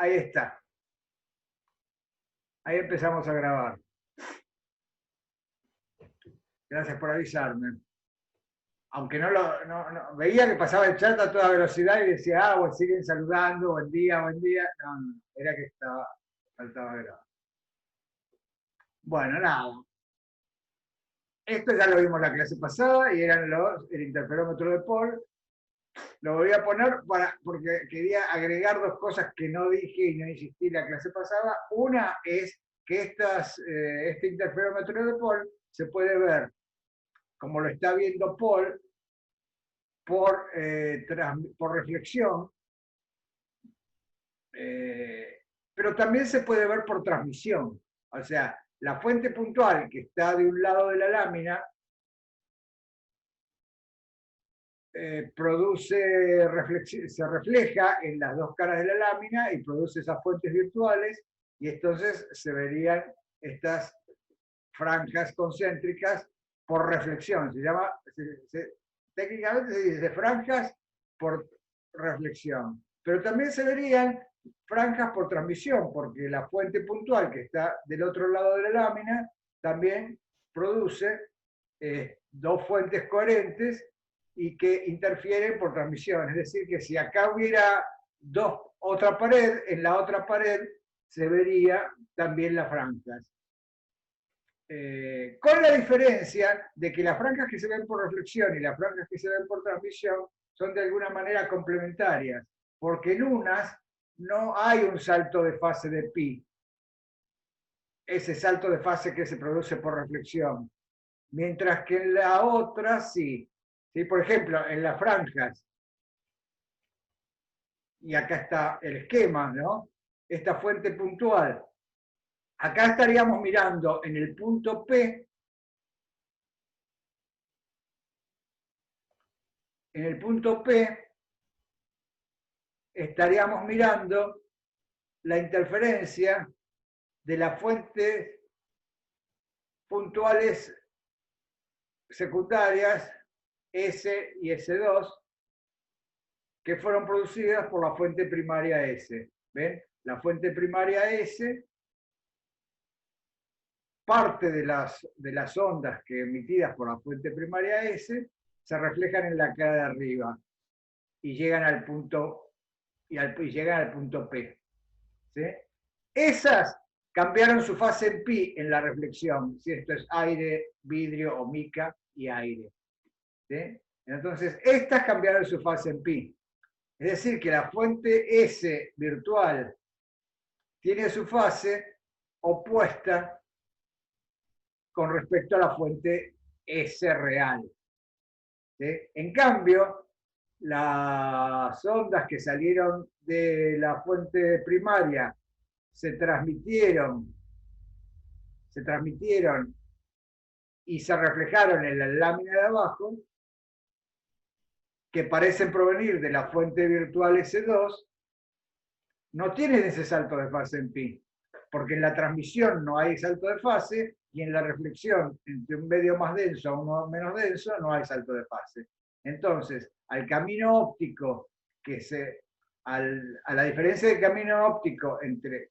Ahí está. Ahí empezamos a grabar. Gracias por avisarme. Aunque veía que pasaba el chat a toda velocidad y decía, bueno, siguen saludando, buen día, buen día. No, era que faltaba grabar. Bueno, nada. Esto ya lo vimos la clase pasada y eran el interferómetro de Paul. Lo voy a poner porque quería agregar dos cosas que no dije y no insistí la clase pasada. Una es que este interferómetro de Paul se puede ver, como lo está viendo Paul, por reflexión, pero también se puede ver por transmisión. O sea, la fuente puntual que está de un lado de la lámina se refleja en las dos caras de la lámina y produce esas fuentes virtuales, y entonces se verían estas franjas concéntricas por reflexión. Técnicamente se dice franjas por reflexión, pero también se verían franjas por transmisión, porque la fuente puntual que está del otro lado de la lámina también produce dos fuentes coherentes y que interfieren por transmisión. Es decir, que si acá hubiera otra pared, en la otra pared se vería también las franjas. Con la diferencia de que las franjas que se ven por reflexión y las franjas que se ven por transmisión son de alguna manera complementarias, porque en unas no hay un salto de fase de pi, ese salto de fase que se produce por reflexión, mientras que en la otra sí. ¿Sí? Por ejemplo, en las franjas, y acá está el esquema, ¿no? Esta fuente puntual. Acá estaríamos mirando en el punto P, en el punto P estaríamos mirando la interferencia de las fuentes puntuales secundarias S y S2 que fueron producidas por la fuente primaria S. ¿Ven? La fuente primaria S, parte de las ondas que emitidas por la fuente primaria S se reflejan en la cara de arriba y llegan al punto llegan al punto P. ¿Sí? Esas cambiaron su fase en pi en la reflexión, si esto es aire, vidrio o mica y aire. ¿Sí? Entonces, estas cambiaron su fase en pi. Es decir, que la fuente S virtual tiene su fase opuesta con respecto a la fuente S real. ¿Sí? En cambio, las ondas que salieron de la fuente primaria se transmitieron y se reflejaron en la lámina de abajo, que parecen provenir de la fuente virtual S2, no tienen ese salto de fase en pi, porque en la transmisión no hay salto de fase y en la reflexión entre un medio más denso a uno menos denso no hay salto de fase. Entonces, al camino óptico a la diferencia de camino óptico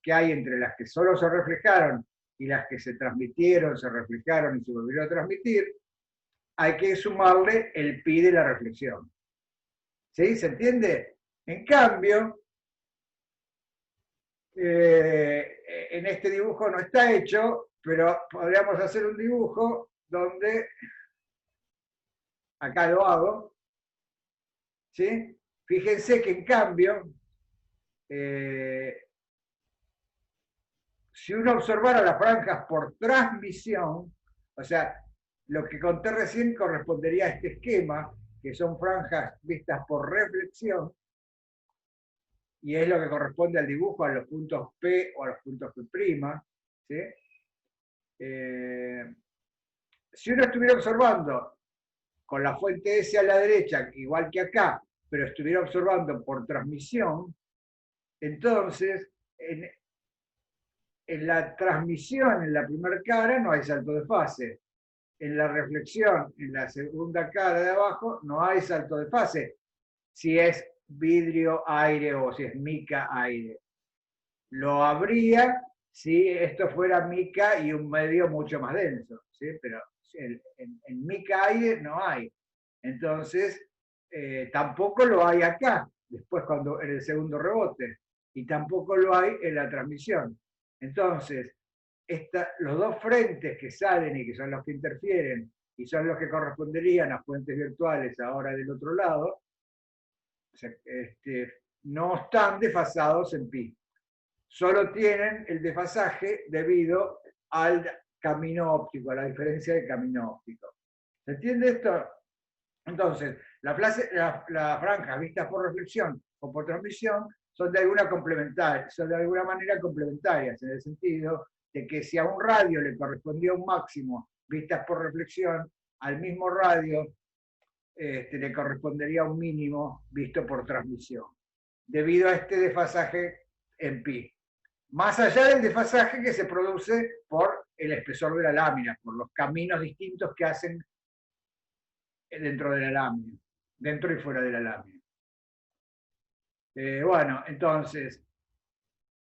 que hay entre las que solo se reflejaron y las que se transmitieron, se reflejaron y se volvieron a transmitir, hay que sumarle el pi de la reflexión. ¿Sí? ¿Se entiende? En cambio, en este dibujo no está hecho, pero podríamos hacer un dibujo donde, acá lo hago, ¿sí? Fíjense que en cambio, si uno observara las franjas por transmisión, o sea, lo que conté recién correspondería a este esquema, que son franjas vistas por reflexión, y es lo que corresponde al dibujo a los puntos P o a los puntos P', ¿sí? Si uno estuviera observando con la fuente S a la derecha, igual que acá, pero estuviera observando por transmisión, entonces en la transmisión, en la primera cara, no hay salto de fase. En la reflexión, en la segunda cara de abajo, no hay salto de fase. Si es vidrio, aire o si es mica, aire. Lo habría si esto fuera mica y un medio mucho más denso, ¿sí? Pero en mica aire no hay. Entonces, tampoco lo hay acá, después cuando en el segundo rebote, y tampoco lo hay en la transmisión. Entonces, los dos frentes que salen y que son los que interfieren y son los que corresponderían a fuentes virtuales ahora del otro lado, no están desfasados en pi. Solo tienen el desfasaje debido al camino óptico, a la diferencia del camino óptico. ¿Se entiende esto? Entonces, las franjas vistas por reflexión o por transmisión son de alguna manera complementarias, en el sentido de que si a un radio le correspondía un máximo vistas por reflexión, al mismo radio le correspondería un mínimo visto por transmisión, debido a este desfasaje en pi. Más allá del desfasaje que se produce por el espesor de la lámina, por los caminos distintos que hacen dentro de la lámina, dentro y fuera de la lámina. Bueno, entonces,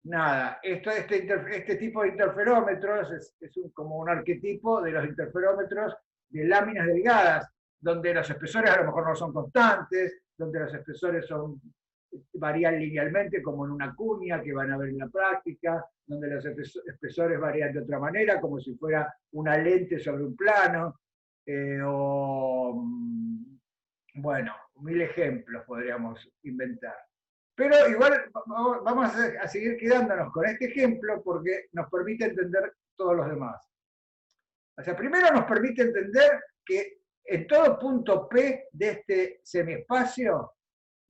nada, este tipo de interferómetros es como un arquetipo de los interferómetros de láminas delgadas, donde los espesores a lo mejor no son constantes, donde los espesores varían linealmente, como en una cuña que van a ver en la práctica, donde los espesores varían de otra manera, como si fuera una lente sobre un plano, bueno, 1000 ejemplos podríamos inventar. Pero igual vamos a seguir quedándonos con este ejemplo porque nos permite entender todos los demás. O sea, primero nos permite entender que en todo punto P de este semiespacio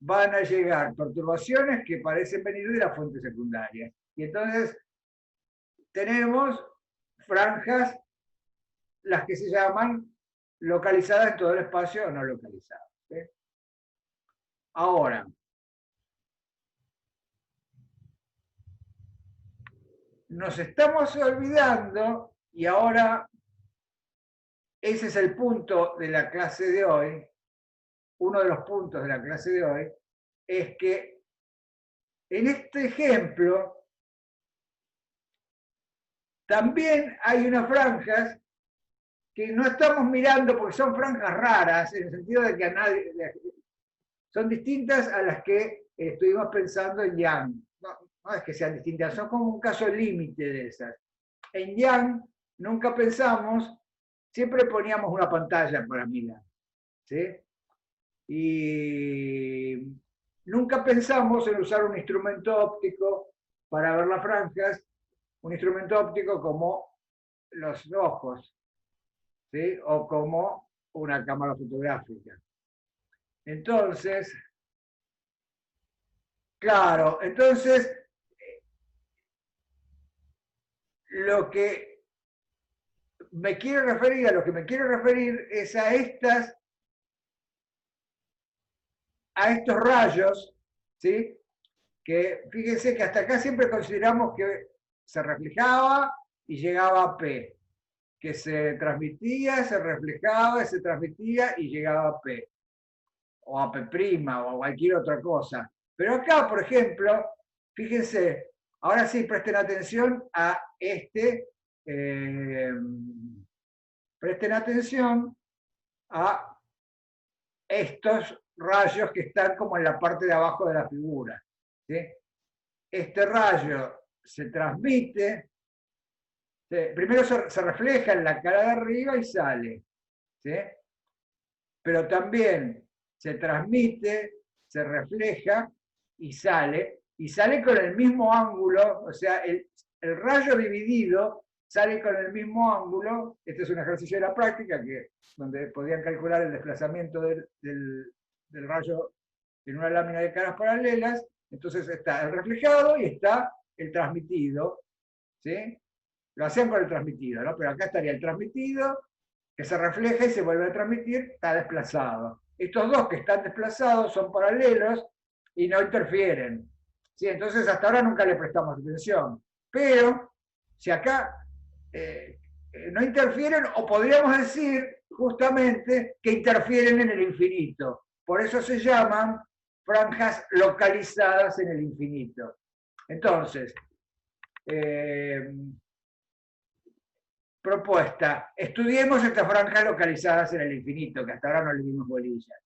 van a llegar perturbaciones que parecen venir de la fuente secundaria. Y entonces tenemos franjas, las que se llaman localizadas en todo el espacio o no localizadas. ¿Sí? Ahora, nos estamos olvidando, y ahora ese es el punto de la clase de hoy, uno de los puntos de la clase de hoy, es que en este ejemplo también hay unas franjas que no estamos mirando porque son franjas raras, en el sentido de que son distintas a las que estuvimos pensando en Young. No es que sean distintas, son como un caso límite de esas. En Young nunca pensamos, siempre poníamos una pantalla para mirar, ¿sí? Y nunca pensamos en usar un instrumento óptico para ver las franjas, un instrumento óptico como los ojos, ¿sí? O como una cámara fotográfica. Entonces, claro, entonces lo que me quiero referir, a lo que me quiero referir es a estos rayos, ¿sí? Que fíjense que hasta acá siempre consideramos que se reflejaba y llegaba a P, que se transmitía, se reflejaba, se transmitía y llegaba a P, o a P' o a cualquier otra cosa. Pero acá, por ejemplo, fíjense, ahora sí presten atención a presten atención a estos rayos que están como en la parte de abajo de la figura. ¿Sí? Este rayo se transmite, primero se refleja en la cara de arriba y sale, ¿sí? Pero también se transmite, se refleja y sale con el mismo ángulo, o sea, el rayo dividido sale con el mismo ángulo. Este es un ejercicio de la práctica donde podían calcular el desplazamiento del rayo en una lámina de caras paralelas. Entonces está el reflejado y está el transmitido, ¿sí? Lo hacían con el transmitido, ¿no? Pero acá estaría el transmitido, que se refleja y se vuelve a transmitir, está desplazado. Estos dos que están desplazados son paralelos y no interfieren, ¿sí? Entonces hasta ahora nunca le prestamos atención. Pero si acá no interfieren, o podríamos decir justamente que interfieren en el infinito. Por eso se llaman franjas localizadas en el infinito. Entonces, propuesta, estudiemos estas franjas localizadas en el infinito, que hasta ahora no le dimos bolilla.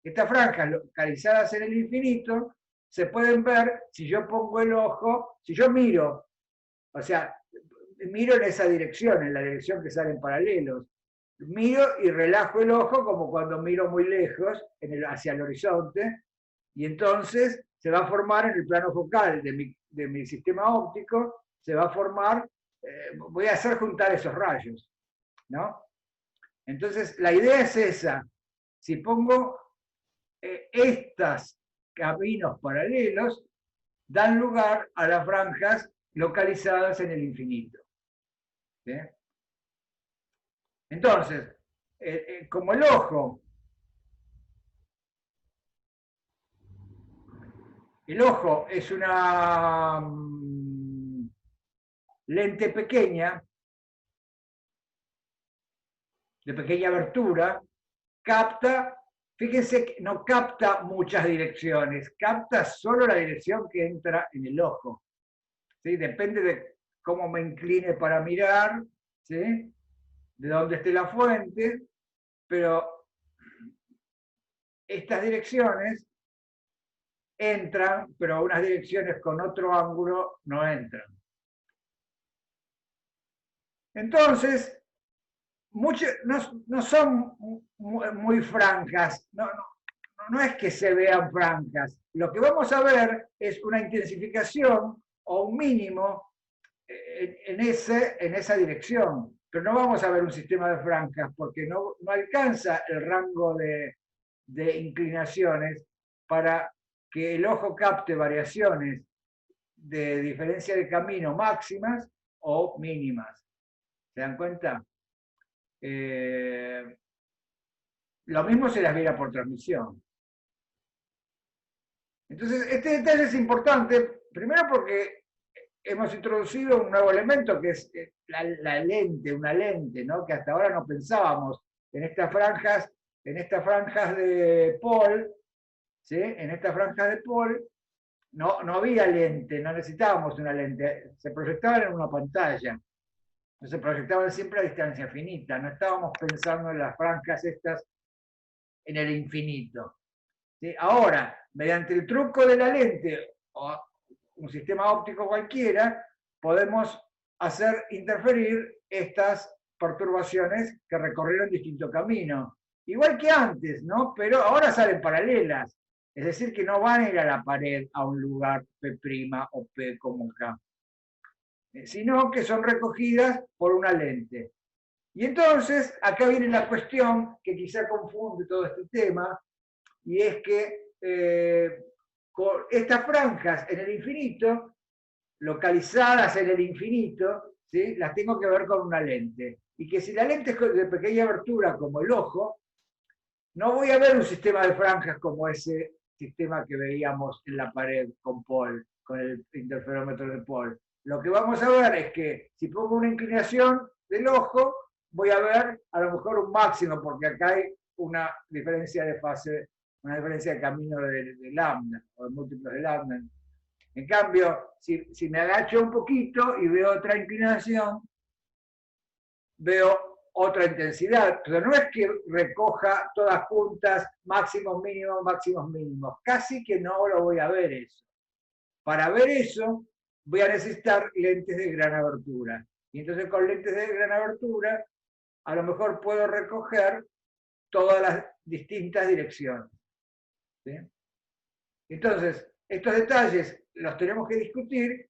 Estas franjas localizadas en el infinito se pueden ver si yo pongo el ojo, si yo miro, o sea, miro en esa dirección, en la dirección que salen paralelos. Miro y relajo el ojo como cuando miro muy lejos, hacia el horizonte, y entonces se va a formar en el plano focal de mi sistema óptico, se va a formar, voy a hacer juntar esos rayos, ¿no? Entonces, la idea es esa. Si pongo estos caminos paralelos, dan lugar a las franjas localizadas en el infinito. ¿Sí? Entonces, como el ojo es una lente pequeña, de pequeña abertura, capta, fíjense que no capta muchas direcciones, capta solo la dirección que entra en el ojo. ¿Sí? Depende de cómo me incline para mirar, ¿sí? De dónde esté la fuente, pero estas direcciones entran, pero unas direcciones con otro ángulo no entran. Entonces, no son muy franjas, no es que se vean franjas. Lo que vamos a ver es una intensificación o un mínimo en esa dirección, pero no vamos a ver un sistema de franjas porque no alcanza el rango de inclinaciones para que el ojo capte variaciones de diferencia de camino máximas o mínimas. ¿Se dan cuenta? Lo mismo se las viera por transmisión. Entonces, este detalle es importante, primero porque hemos introducido un nuevo elemento que es la lente, una lente, ¿no? Que hasta ahora no pensábamos en estas franjas de Paul, ¿sí? En estas franjas de Paul no había lente, no necesitábamos una lente, se proyectaban en una pantalla, se proyectaban siempre a distancia finita, no estábamos pensando en las franjas estas en el infinito. ¿Sí? Ahora, mediante el truco de la lente o un sistema óptico cualquiera, podemos hacer interferir estas perturbaciones que recorrieron distinto camino. Igual que antes, ¿no? Pero ahora salen paralelas. Es decir, que no van a ir a la pared a un lugar P' o P como acá, sino que son recogidas por una lente. Y entonces, acá viene la cuestión que quizá confunde todo este tema, y es que con estas franjas en el infinito, localizadas en el infinito, ¿sí? Las tengo que ver con una lente. Y que si la lente es de pequeña abertura como el ojo, no voy a ver un sistema de franjas como ese sistema que veíamos en la pared con Paul, con el interferómetro de Paul. Lo que vamos a ver es que si pongo una inclinación del ojo, voy a ver a lo mejor un máximo, porque acá hay una diferencia de fase, una diferencia de camino de lambda, o de múltiplos de lambda. En cambio, si me agacho un poquito y veo otra inclinación, veo otra intensidad. Pero no es que recoja todas juntas máximos, mínimos, máximos, mínimos. Casi que no lo voy a ver eso. Para ver eso, voy a necesitar lentes de gran abertura. Y entonces con lentes de gran abertura, a lo mejor puedo recoger todas las distintas direcciones. ¿Sí? Entonces, estos detalles los tenemos que discutir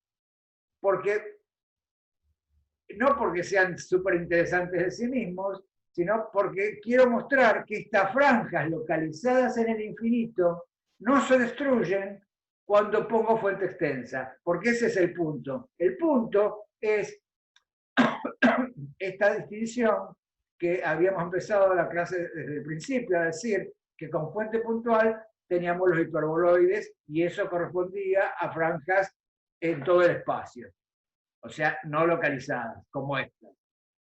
porque no porque sean súper interesantes de sí mismos, sino porque quiero mostrar que estas franjas localizadas en el infinito no se destruyen cuando pongo fuente extensa, porque ese es el punto. El punto es esta distinción que habíamos empezado la clase desde el principio, a decir que con fuente puntual teníamos los hiperboloides y eso correspondía a franjas en todo el espacio. O sea, no localizadas, como esta.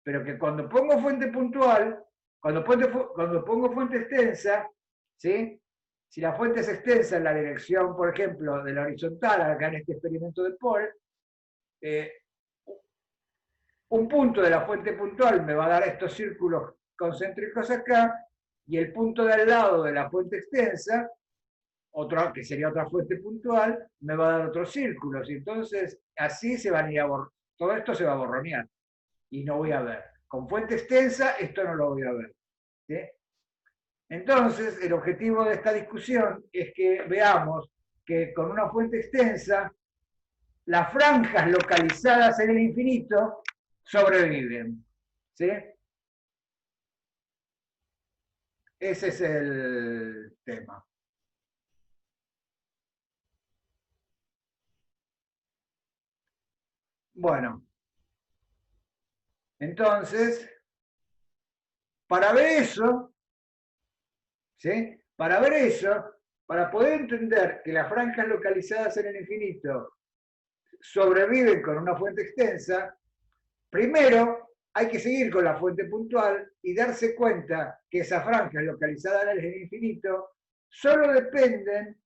Pero que cuando pongo fuente puntual, cuando pongo fuente extensa, ¿sí? Si la fuente es extensa en la dirección, por ejemplo, de la horizontal, acá en este experimento de Paul, un punto de la fuente puntual me va a dar estos círculos concéntricos acá, y el punto de al lado de la fuente extensa, otra, que sería otra fuente puntual, me va a dar otros círculos. Y entonces así se van a ir a todo esto se va a borronear y no voy a ver. Con fuente extensa esto no lo voy a ver. ¿Sí? Entonces, el objetivo de esta discusión es que veamos que con una fuente extensa, las franjas localizadas en el infinito sobreviven. ¿Sí? Ese es el tema. Bueno, entonces, para ver eso, ¿sí? Para ver eso, para poder entender que las franjas localizadas en el infinito sobreviven con una fuente extensa, primero hay que seguir con la fuente puntual y darse cuenta que esas franjas localizadas en el infinito solo dependen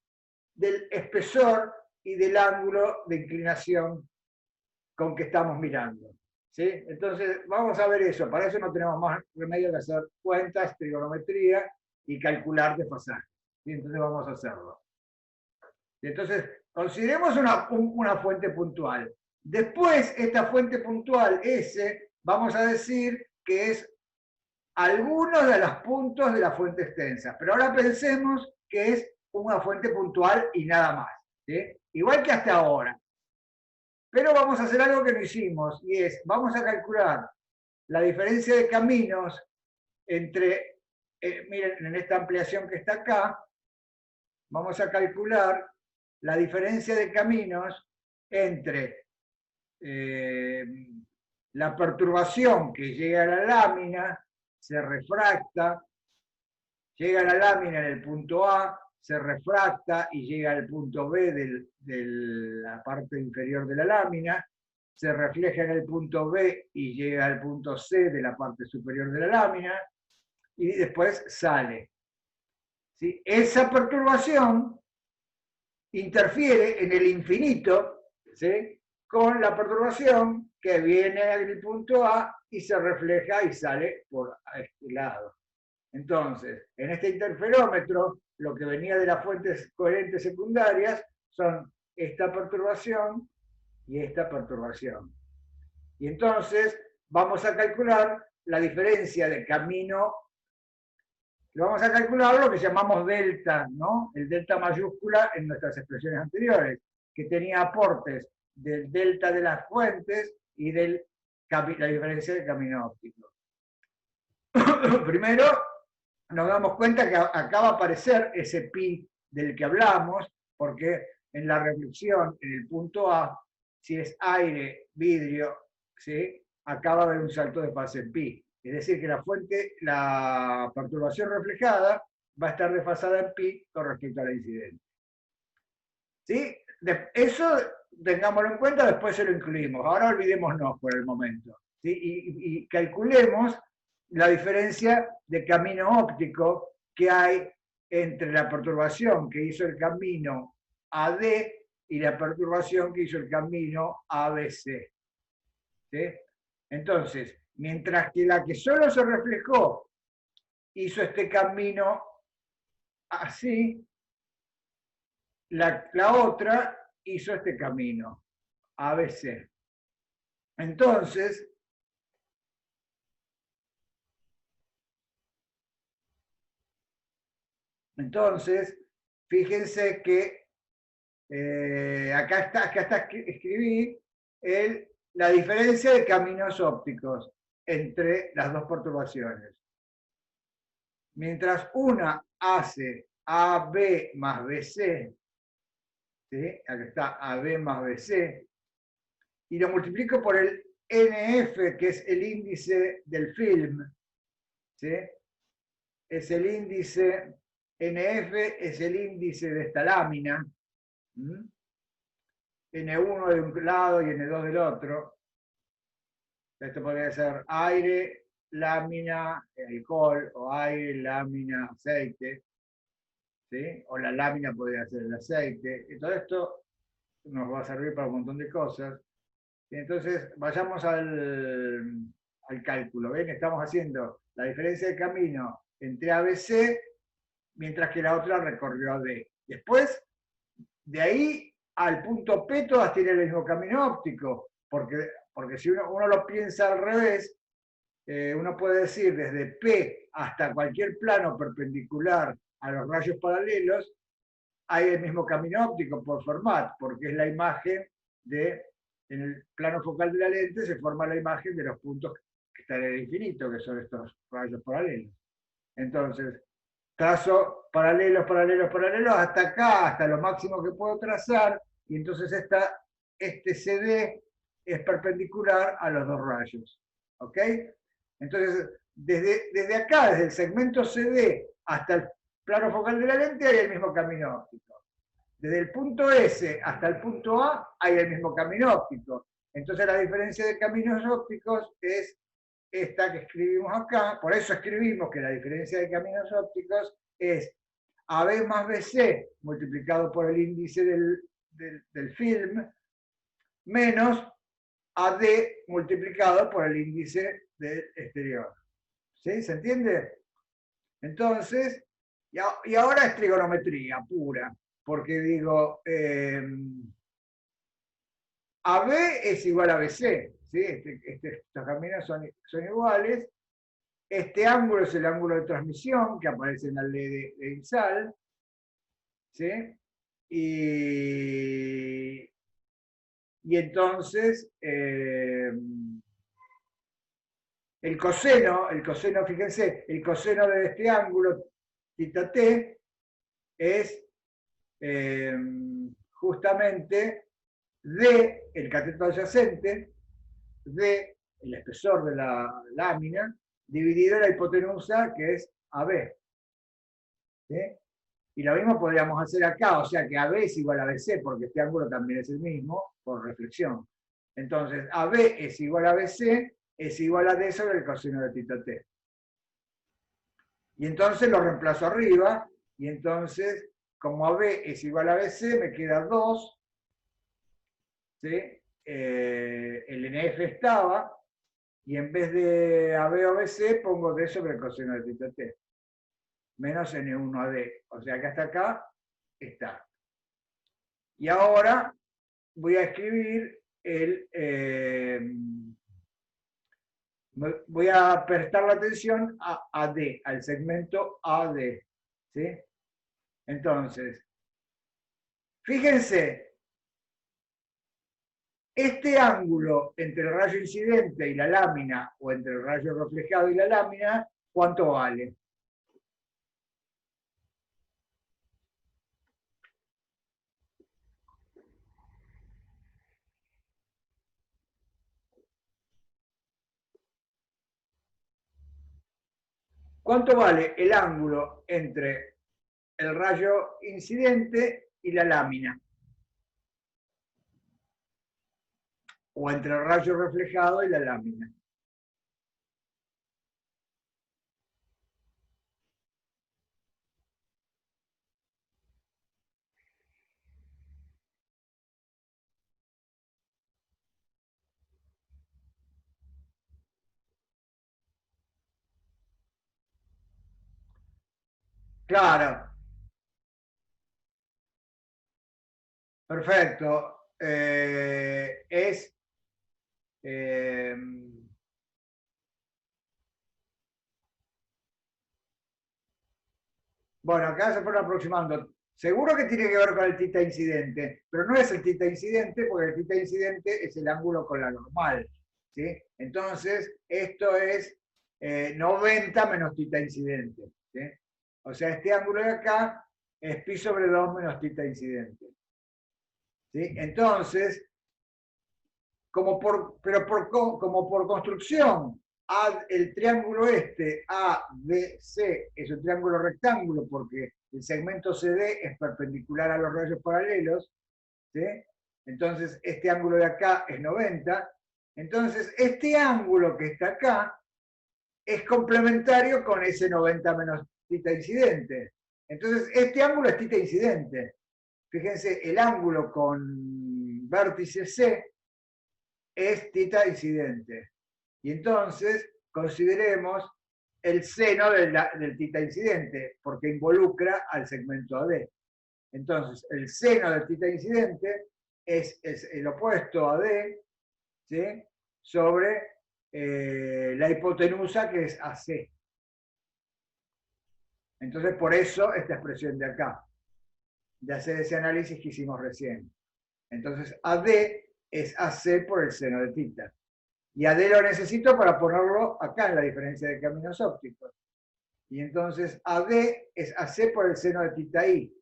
del espesor y del ángulo de inclinación con que estamos mirando. ¿Sí? Entonces, vamos a ver eso. Para eso no tenemos más remedio que hacer cuentas, trigonometría y calcular desfasaje. ¿Sí? Entonces, vamos a hacerlo. Entonces, consideremos una fuente puntual. Después, esta fuente puntual S, vamos a decir que es algunos de los puntos de la fuente extensa. Pero ahora pensemos que es una fuente puntual y nada más. ¿Sí? Igual que hasta ahora. Pero vamos a hacer algo que no hicimos, y es, vamos a calcular la diferencia de caminos entre, miren, en esta ampliación que está acá, vamos a calcular la diferencia de caminos entre la perturbación que llega a la lámina, se refracta, llega a la lámina en el punto A, se refracta y llega al punto B de la parte inferior de la lámina, se refleja en el punto B y llega al punto C de la parte superior de la lámina, y después sale. ¿Sí? Esa perturbación interfiere en el infinito, ¿sí? Con la perturbación que viene del punto A y se refleja y sale por este lado. Entonces, en este interferómetro, lo que venía de las fuentes coherentes secundarias son esta perturbación y esta perturbación. Y entonces vamos a calcular la diferencia de camino, vamos a calcular lo que llamamos delta, ¿no? El delta mayúscula en nuestras expresiones anteriores, que tenía aportes del delta de las fuentes y de la diferencia de camino óptico. Primero, nos damos cuenta que acá va a aparecer ese pi del que hablamos, porque en la reflexión, en el punto A, si es aire, vidrio, ¿sí? Acá va a haber un salto de fase en pi. Es decir, que la perturbación reflejada va a estar desfasada en pi con respecto a la incidente. ¿Sí? Eso tengámoslo en cuenta, después se lo incluimos. Ahora olvidémonos por el momento. ¿Sí? Y calculemos la diferencia de camino óptico que hay entre la perturbación que hizo el camino AD y la perturbación que hizo el camino ABC. ¿Sí? Entonces, mientras que la que solo se reflejó hizo este camino así, la otra hizo este camino ABC. Entonces, fíjense que acá escribí la diferencia de caminos ópticos entre las dos perturbaciones. Mientras una hace AB más BC, ¿sí? Acá está AB más BC, y lo multiplico por el NF, que es el índice del film, ¿sí? Es el índice, NF es el índice de esta lámina, ¿Mm? N1 de un lado y N2 del otro. Esto podría ser aire, lámina, alcohol, o aire, lámina, aceite, ¿sí? O la lámina podría ser el aceite. Y todo esto nos va a servir para un montón de cosas. Entonces, vayamos al cálculo. ¿Ven? Estamos haciendo la diferencia de camino entre ABC, mientras que la otra recorrió AD. Después, de ahí al punto P, todas tienen el mismo camino óptico, porque si uno lo piensa al revés, uno puede decir desde P hasta cualquier plano perpendicular a los rayos paralelos, hay el mismo camino óptico por Fermat, porque es la imagen en el plano focal de la lente se forma la imagen de los puntos que están en el infinito, que son estos rayos paralelos. Entonces, trazo paralelos, paralelos, paralelos, hasta acá, hasta lo máximo que puedo trazar, y entonces este CD es perpendicular a los dos rayos. ¿Ok? Entonces, desde acá, desde el segmento CD hasta el plano focal de la lente, hay el mismo camino óptico. Desde el punto S hasta el punto A hay el mismo camino óptico. Entonces la diferencia de caminos ópticos es esta que escribimos acá. Por eso escribimos que la diferencia de caminos ópticos es AB más BC multiplicado por el índice del film menos AD multiplicado por el índice del exterior. ¿Sí? ¿Se entiende? Entonces, y ahora es trigonometría pura, porque digo, AB es igual a BC, ¿sí? Estos caminos son iguales. Este ángulo es el ángulo de transmisión que aparece en la ley de Insal, ¿sí? Y entonces, el coseno, fíjense, el coseno de este ángulo, θ t, es justamente de el cateto adyacente, de el espesor de la lámina, dividido en la hipotenusa, que es AB. ¿Sí? Y lo mismo podríamos hacer acá, o sea que AB es igual a BC, porque este ángulo también es el mismo, por reflexión. Entonces, AB es igual a BC, es igual a D sobre el coseno de θ t. Y entonces lo reemplazo arriba, y entonces, como AB es igual a BC, me queda 2, ¿sí? El NF estaba, y en vez de AB o BC, pongo D sobre el coseno de θ t, menos N1AD. O sea que hasta acá está. Y ahora voy a escribir voy a prestar la atención a AD, al segmento AD. ¿Sí? Entonces, fíjense, este ángulo entre el rayo incidente y la lámina, o entre el rayo reflejado y la lámina, ¿cuánto vale? ¿Cuánto vale el ángulo entre el rayo incidente y la lámina? O entre el rayo reflejado y la lámina. Claro, perfecto. Eh, bueno, acá se fueron aproximando. Seguro que tiene que ver con el θ incidente, pero no es el θ incidente porque el θ incidente es el ángulo con la normal. ¿Sí? Entonces, esto es 90 menos θ incidente. ¿Sí? O sea, este ángulo de acá es pi sobre 2 menos θ incidente. ¿Sí? Entonces, como por construcción, el triángulo este, ABC, es un triángulo rectángulo porque el segmento CD es perpendicular a los rayos paralelos, ¿sí? Entonces este ángulo de acá es 90, entonces este ángulo que está acá es complementario con ese 90 menos θ incidente. Entonces este ángulo es θ incidente. Fíjense, el ángulo con vértice C es θ incidente. Y entonces consideremos el seno del θ incidente, porque involucra al segmento AD. Entonces, el seno del θ incidente es el opuesto a AD, ¿sí? Sobre la hipotenusa, que es AC. Entonces, por eso esta expresión de acá, de hacer ese análisis que hicimos recién. Entonces, AD es AC por el seno de θ. Y AD lo necesito para ponerlo acá en la diferencia de caminos ópticos. Y entonces AD es AC por el seno de θi.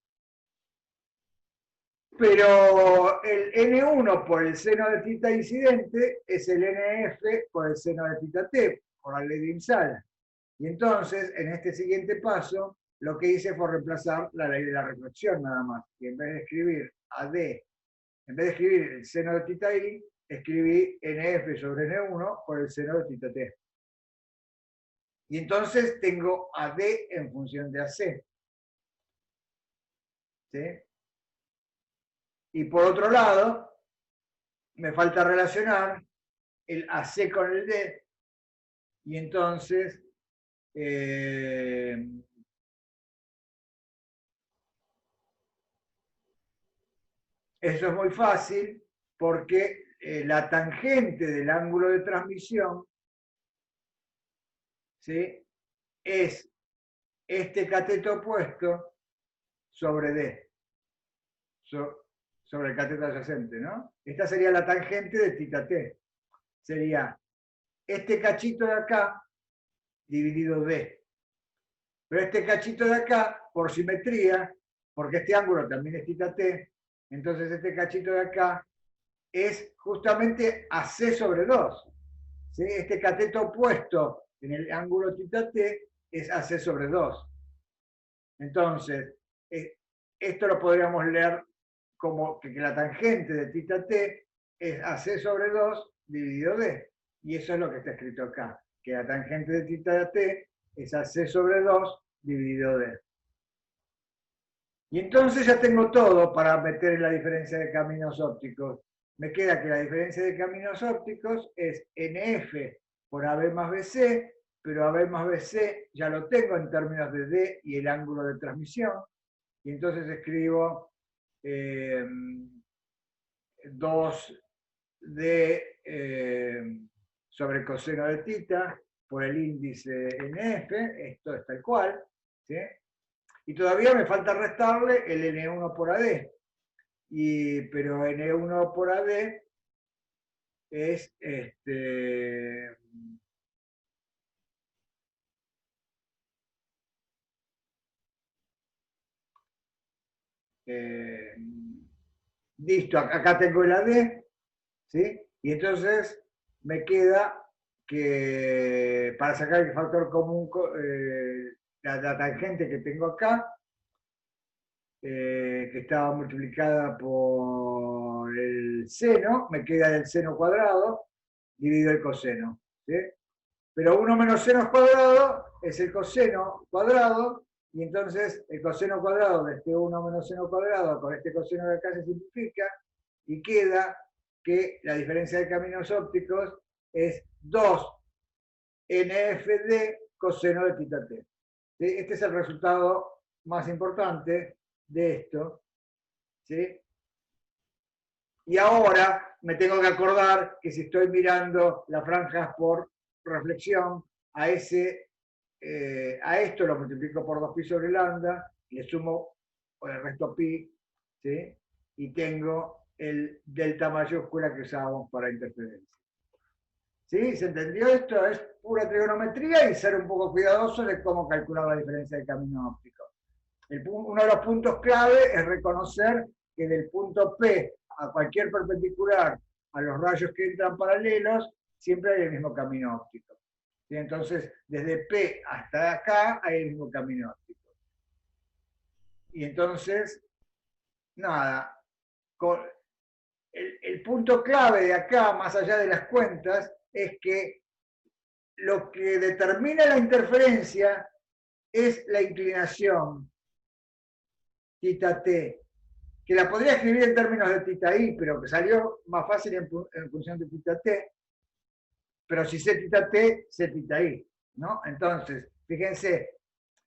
Pero el N1 por el seno de θ incidente es el NF por el seno de θt, por la ley de Insala. Y entonces, en este siguiente paso, lo que hice fue reemplazar la ley de la reflexión nada más. Y en vez de escribir AD, en vez de escribir el seno de θi, escribí NF sobre N1 por el seno de θt. Y entonces tengo AD en función de AC. ¿Sí? Y por otro lado, me falta relacionar el AC con el D, y entonces eso es muy fácil porque la tangente del ángulo de transmisión, ¿sí?, es este cateto opuesto sobre D, sobre el cateto adyacente, ¿no? Esta sería la tangente de θt. Sería este cachito de acá dividido D. Pero este cachito de acá, por simetría, porque este ángulo también es θt, entonces este cachito de acá es justamente AC sobre 2. ¿Sí? Este cateto opuesto en el ángulo θt es AC sobre 2. Entonces, esto lo podríamos leer como que la tangente de θt es AC sobre 2 dividido D. Y eso es lo que está escrito acá, que la tangente de θt es AC sobre 2 dividido D. Y entonces ya tengo todo para meter en la diferencia de caminos ópticos. Me queda que la diferencia de caminos ópticos es NF por AB más BC, pero AB más BC ya lo tengo en términos de D y el ángulo de transmisión. Y entonces escribo 2D sobre coseno de θ por el índice NF, esto es tal cual, ¿sí? Y todavía me falta restarle el N1 por AD. Pero N1 por AD es listo, acá tengo el AD, ¿sí? Y entonces me queda que para sacar el factor común, la tangente que tengo acá, que estaba multiplicada por el seno, me queda el seno cuadrado dividido el coseno. ¿Sí? Pero 1 menos seno cuadrado es el coseno cuadrado, y entonces el coseno cuadrado de este 1 menos seno cuadrado con este coseno de acá se simplifica, y queda que la diferencia de caminos ópticos es 2 NFD coseno de θt. ¿Sí? Este es el resultado más importante de esto. ¿Sí? Y ahora me tengo que acordar que si estoy mirando las franjas por reflexión, a esto lo multiplico por 2pi sobre lambda, le sumo el resto pi, ¿sí? Y tengo el delta mayúscula que usábamos para interferencia. ¿Sí? ¿Se entendió esto? Es pura trigonometría y ser un poco cuidadoso de cómo calcular la diferencia de camino óptico. Uno de los puntos clave es reconocer que del punto P a cualquier perpendicular a los rayos que entran paralelos, siempre hay el mismo camino óptico. ¿Sí? Entonces, desde P hasta acá hay el mismo camino óptico. Y entonces, nada, el punto clave de acá, más allá de las cuentas, es que lo que determina la interferencia es la inclinación θt. que la podría escribir en términos de tita i, pero que salió más fácil en función de tita t, pero si sé tita t, sé tita i, ¿no? Entonces, fíjense,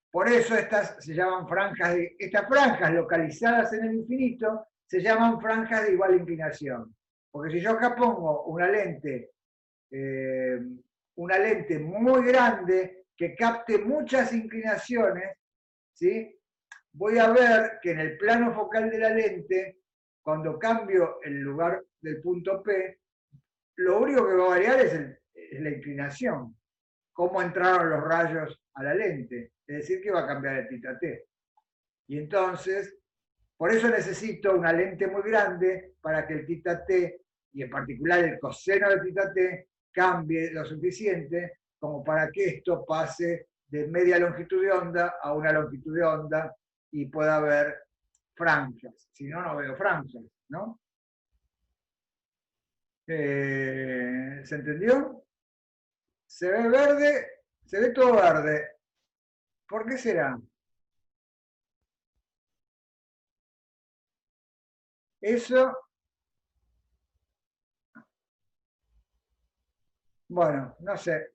por eso estas se llaman estas franjas localizadas en el infinito se llaman franjas de igual inclinación. Porque si yo acá pongo una lente muy grande que capte muchas inclinaciones, ¿sí? Voy a ver que en el plano focal de la lente, cuando cambio el lugar del punto P, lo único que va a variar es la inclinación, cómo entraron los rayos a la lente, es decir, que va a cambiar el tita t. Y entonces, por eso necesito una lente muy grande para que el tita t, y en particular el coseno de tita t, cambie lo suficiente como para que esto pase de media longitud de onda a una longitud de onda y pueda haber franjas. Si no, no veo franjas, ¿no? ¿Se entendió? Se ve verde, se ve todo verde. ¿Por qué será? Eso, bueno, no sé.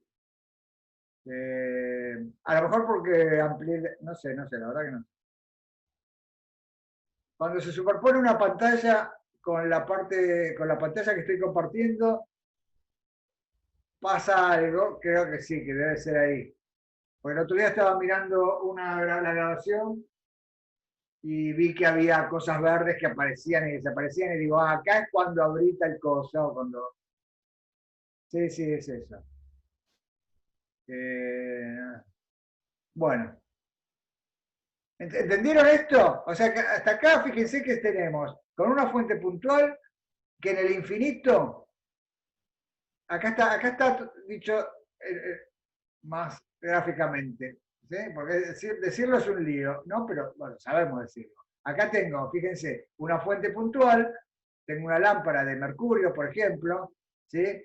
A lo mejor porque amplié, no sé, la verdad que no. Cuando se superpone una pantalla con la pantalla que estoy compartiendo, pasa algo, creo que sí, que debe ser ahí. Porque el otro día estaba mirando la grabación y vi que había cosas verdes que aparecían y desaparecían y digo, acá es cuando abrita el cosa o cuando... Sí, sí, es eso. Bueno, ¿entendieron esto? O sea, que hasta acá fíjense que tenemos con una fuente puntual que en el infinito, acá está dicho más gráficamente, ¿sí? Porque decirlo es un lío, ¿no? Pero bueno, sabemos decirlo. Acá tengo, fíjense, una fuente puntual, tengo una lámpara de mercurio, por ejemplo, ¿sí?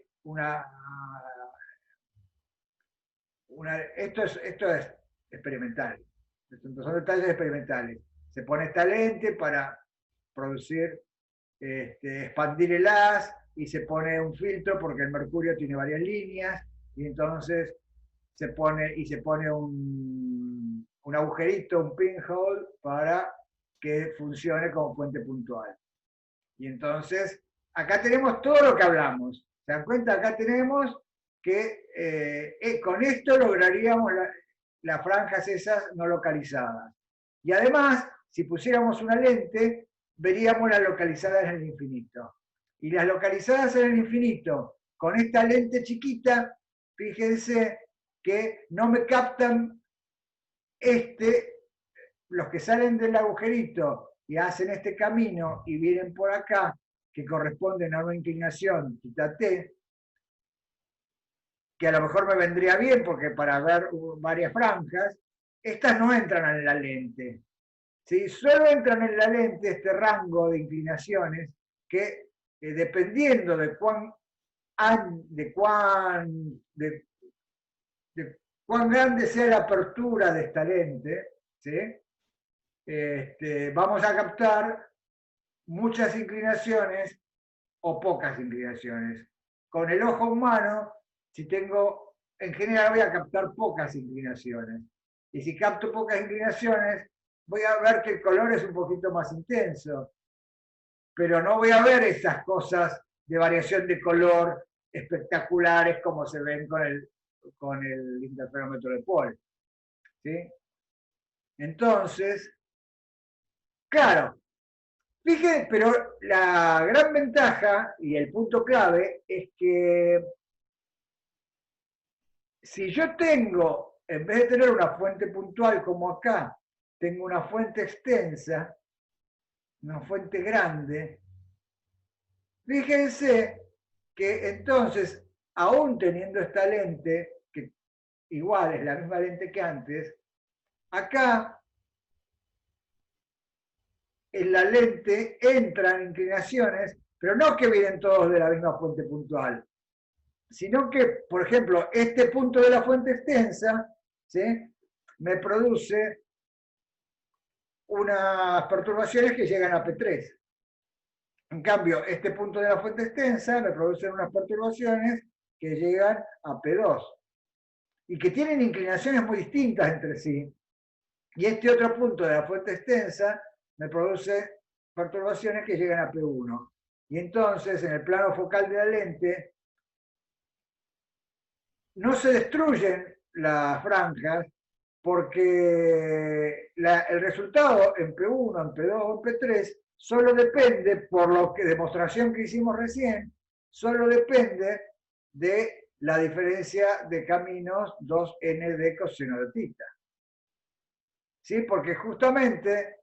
Esto es experimental, son detalles experimentales. Se pone esta lente para producir, expandir el haz y se pone un filtro porque el mercurio tiene varias líneas y entonces se pone un agujerito, un pinhole para que funcione como fuente puntual. Y entonces, acá tenemos todo lo que hablamos. ¿Se dan cuenta? Acá tenemos que con esto lograríamos las franjas esas no localizadas. Y además, si pusiéramos una lente, veríamos las localizadas en el infinito. Y las localizadas en el infinito, con esta lente chiquita, fíjense que no me captan los que salen del agujerito y hacen este camino y vienen por acá, que corresponden a una inclinación θ t, que a lo mejor me vendría bien porque para ver varias franjas, estas no entran en la lente. ¿Sí? Solo entran en la lente este rango de inclinaciones que dependiendo de cuán grande sea la apertura de esta lente, ¿sí? Vamos a captar muchas inclinaciones o pocas inclinaciones. Con el ojo humano, en general voy a captar pocas inclinaciones. Y si capto pocas inclinaciones, voy a ver que el color es un poquito más intenso. Pero no voy a ver esas cosas de variación de color espectaculares como se ven con el interferómetro de Paul. ¿Sí? Entonces, claro, fíjense, pero la gran ventaja y el punto clave es que si yo tengo, en vez de tener una fuente puntual como acá, tengo una fuente extensa, una fuente grande, fíjense que entonces, aún teniendo esta lente, que igual es la misma lente que antes, acá en la lente entran inclinaciones, pero no que vienen todos de la misma fuente puntual, sino que, por ejemplo, este punto de la fuente extensa, ¿sí? Me produce unas perturbaciones que llegan a P3. En cambio, este punto de la fuente extensa me producen unas perturbaciones que llegan a P2 y que tienen inclinaciones muy distintas entre sí. Y este otro punto de la fuente extensa me produce perturbaciones que llegan a P1. Y entonces, en el plano focal de la lente, no se destruyen las franjas porque el resultado en P1, en P2 o en P3 solo depende, por lo que demostración que hicimos recién, solo depende de la diferencia de caminos 2n de coseno de tita. ¿Sí? Porque justamente,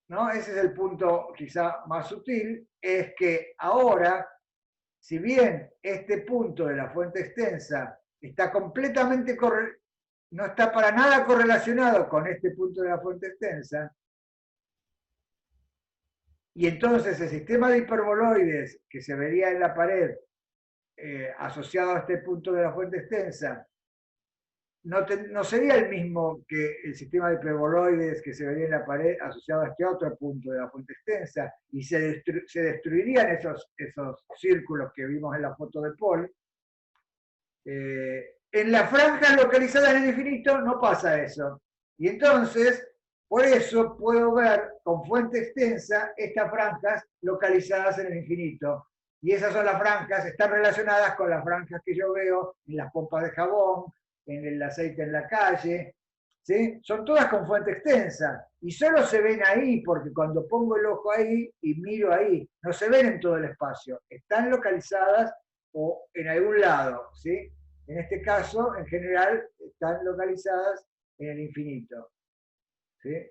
¿no? Ese es el punto quizá más sutil, es que ahora, si bien este punto de la fuente extensa está completamente no está para nada correlacionado con este punto de la fuente extensa, y entonces el sistema de hiperboloides que se vería en la pared asociado a este punto de la fuente extensa no sería el mismo que el sistema de hiperboloides que se vería en la pared asociado a este otro punto de la fuente extensa, y se destruirían esos círculos que vimos en la foto de Paul. En las franjas localizadas en el infinito no pasa eso. Y entonces, por eso puedo ver con fuente extensa estas franjas localizadas en el infinito. Y esas son las franjas, están relacionadas con las franjas que yo veo en las pompas de jabón, en el aceite en la calle, ¿sí? Son todas con fuente extensa y solo se ven ahí porque cuando pongo el ojo ahí y miro ahí, no se ven en todo el espacio, están localizadas o en algún lado, ¿sí? En este caso, en general, están localizadas en el infinito, ¿sí?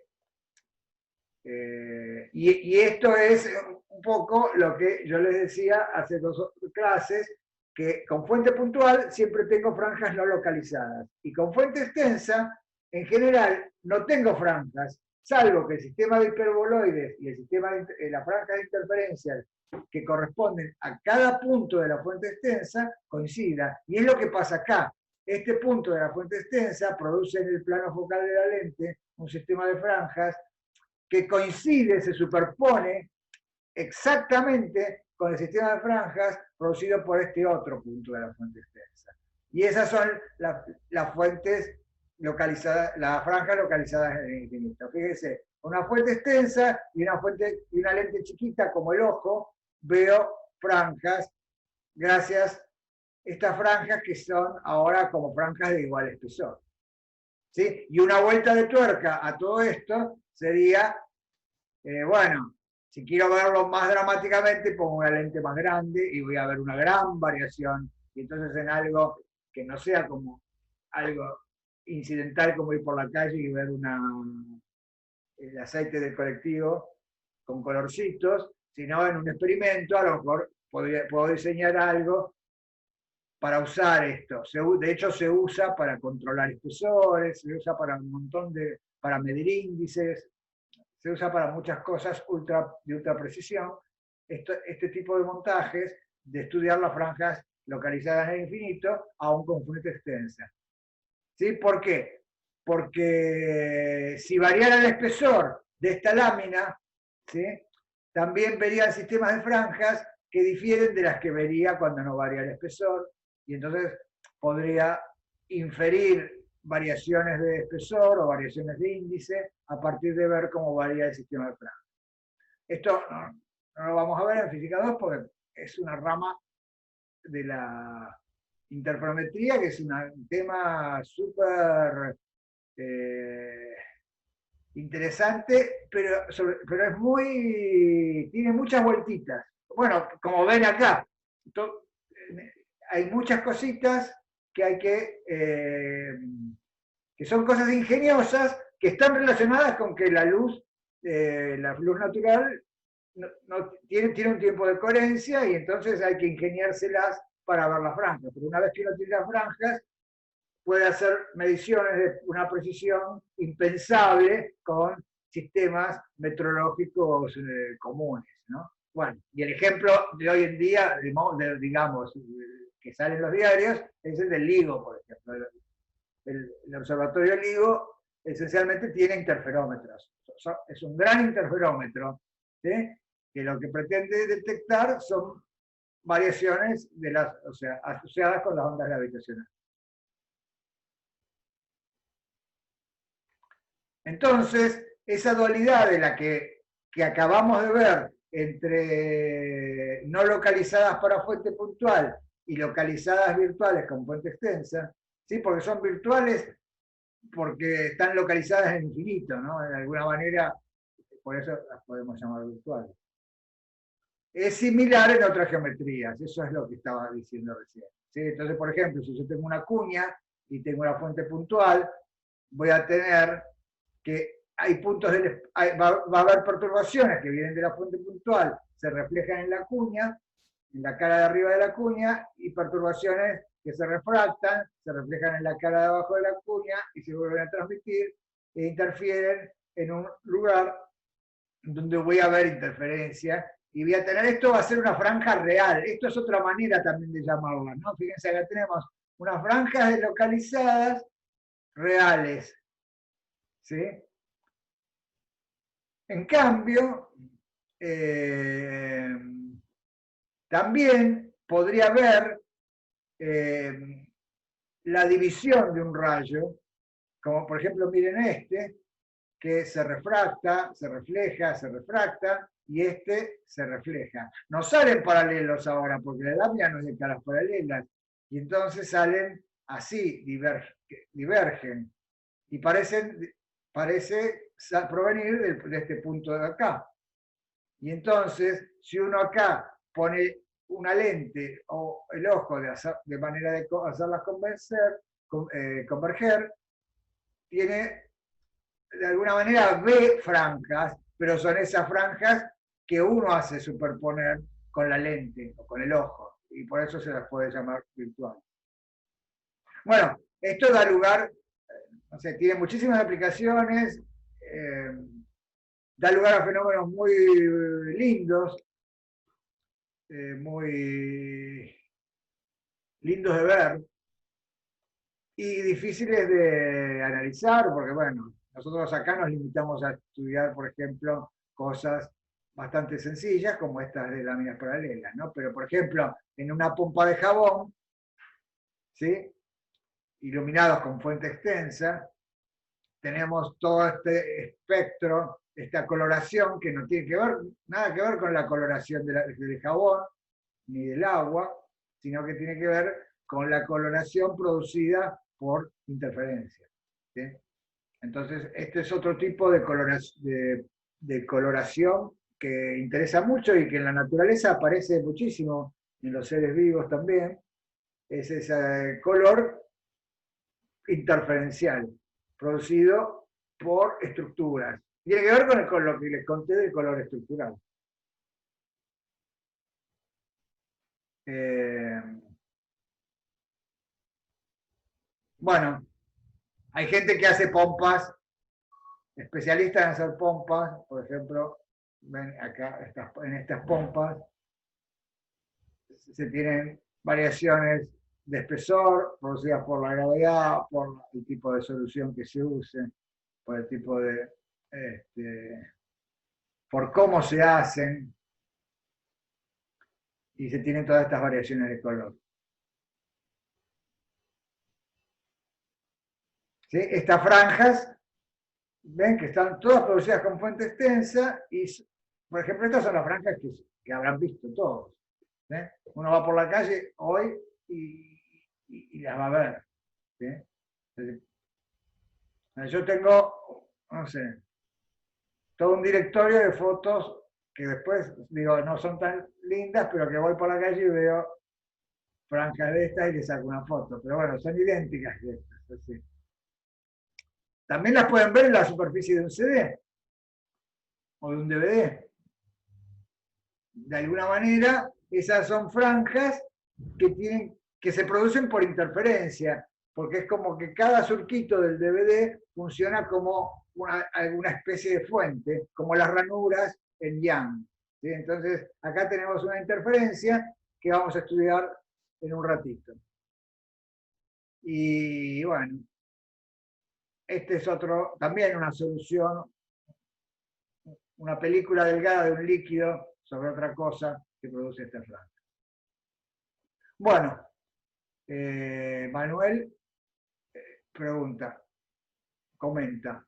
Y esto es un poco lo que yo les decía hace 2 clases, que con fuente puntual siempre tengo franjas no localizadas. Y con fuente extensa, en general, no tengo franjas, salvo que el sistema de hiperboloides y el sistema de la franja de interferencias que corresponden a cada punto de la fuente extensa coincida. Y es lo que pasa acá. Este punto de la fuente extensa produce en el plano focal de la lente un sistema de franjas que coincide, se superpone exactamente con el sistema de franjas producido por este otro punto de la fuente extensa. Y esas son las fuentes localizadas, las franjas localizadas en el infinito. Fíjense, una fuente extensa y una lente chiquita como el ojo, veo franjas, gracias a estas franjas que son ahora como franjas de igual espesor. ¿Sí? Y una vuelta de tuerca a todo esto sería, bueno, si quiero verlo más dramáticamente, pongo una lente más grande y voy a ver una gran variación. Y entonces en algo que no sea como algo incidental como ir por la calle y ver el aceite del colectivo con colorcitos, sino en un experimento a lo mejor puedo diseñar algo para usar esto. De hecho se usa para controlar espesores, se usa para un montón para medir índices, se usa para muchas cosas de ultra precisión, este tipo de montajes, de estudiar las franjas localizadas en el infinito, aún con fuente extensa. ¿Sí? ¿Por qué? Porque si variara el espesor de esta lámina, ¿sí? También verían sistemas de franjas que difieren de las que vería cuando no varía el espesor, y entonces podría inferir variaciones de espesor o variaciones de índice a partir de ver cómo varía el sistema de franjas. Esto no lo vamos a ver en física 2 porque es una rama de la interferometría que es un tema súper interesante, pero tiene muchas vueltitas. Bueno, como ven acá, hay muchas cositas que hay que son cosas ingeniosas que están relacionadas con que la luz natural tiene un tiempo de coherencia y entonces hay que ingeniárselas para ver las franjas. Pero una vez que uno tiene las franjas, puede hacer mediciones de una precisión impensable con sistemas metrológicos comunes, ¿no? Bueno, y el ejemplo de hoy en día, digamos, que sale en los diarios, es el del LIGO, por ejemplo. El observatorio LIGO esencialmente tiene interferómetros. es un gran interferómetro, ¿sí? Que lo que pretende detectar son variaciones o sea, asociadas con las ondas gravitacionales. Entonces, esa dualidad de la que acabamos de ver entre no localizadas para fuente puntual y localizadas virtuales con fuente extensa, ¿sí? Porque son virtuales porque están localizadas en infinito, ¿no? De alguna manera, por eso las podemos llamar virtuales. Es similar en otras geometrías, eso es lo que estaba diciendo recién, ¿sí? Entonces, por ejemplo, si yo tengo una cuña y tengo una fuente puntual, voy a tener que hay puntos va a haber perturbaciones que vienen de la fuente puntual, se reflejan en la cuña, en la cara de arriba de la cuña, y perturbaciones que se refractan, se reflejan en la cara de abajo de la cuña y se vuelven a transmitir e interfieren en un lugar donde voy a ver interferencia y voy a tener, esto va a ser una franja real. Esto es otra manera también de llamarla, ¿no? Fíjense, acá tenemos unas franjas localizadas reales, ¿sí? En cambio, también podría haber la división de un rayo, como por ejemplo miren este, que se refracta, se refleja, se refracta, y este se refleja. No salen paralelos ahora, porque la lámina no es de caras paralelas, y entonces salen así, divergen, y parece provenir de este punto de acá. Y entonces, si uno acá pone una lente o el ojo de manera de hacerlas converger, tiene de alguna manera ve franjas, pero son esas franjas que uno hace superponer con la lente o con el ojo, y por eso se las puede llamar virtuales. Bueno, esto da lugar, no sé, tiene muchísimas aplicaciones, da lugar a fenómenos muy lindos, muy lindos de ver y difíciles de analizar, porque bueno, nosotros acá nos limitamos a estudiar, por ejemplo, cosas bastante sencillas como estas de láminas paralelas, ¿no? Pero por ejemplo, en una pompa de jabón, ¿sí? Iluminados con fuente extensa, tenemos todo este espectro, esta coloración que no tiene que ver, nada que ver con la coloración del jabón ni del agua, sino que tiene que ver con la coloración producida por interferencia, ¿sí? Entonces, este es otro tipo de coloración que interesa mucho y que en la naturaleza aparece muchísimo, en los seres vivos también, es ese color interferencial, producido por estructuras. Tiene que ver con lo que les conté del color estructural. Bueno, hay gente que hace pompas, especialistas en hacer pompas, por ejemplo, ven acá en estas pompas, se tienen variaciones de espesor producidas por la gravedad, por el tipo de solución que se use, por el tipo de, por cómo se hacen, y se tienen todas estas variaciones de color. ¿Sí? Estas franjas, ven que están todas producidas con fuente extensa, y por ejemplo, estas son las franjas que habrán visto todos. ¿Sí? Uno va por la calle hoy y las va a ver. ¿Sí? Yo tengo, no sé, todo un directorio de fotos que después, digo, no son tan lindas, pero que voy por la calle y veo franjas de estas y le saco una foto. Pero bueno, son idénticas de estas. Así. También las pueden ver en la superficie de un CD o de un DVD. De alguna manera, esas son franjas que se producen por interferencia, porque es como que cada surquito del DVD funciona como alguna especie de fuente, como las ranuras en Young. ¿Sí? Entonces, acá tenemos una interferencia que vamos a estudiar en un ratito. Y bueno, este es otro, también una solución una película delgada de un líquido sobre otra cosa que produce esta franja. Bueno, Manuel pregunta, comenta,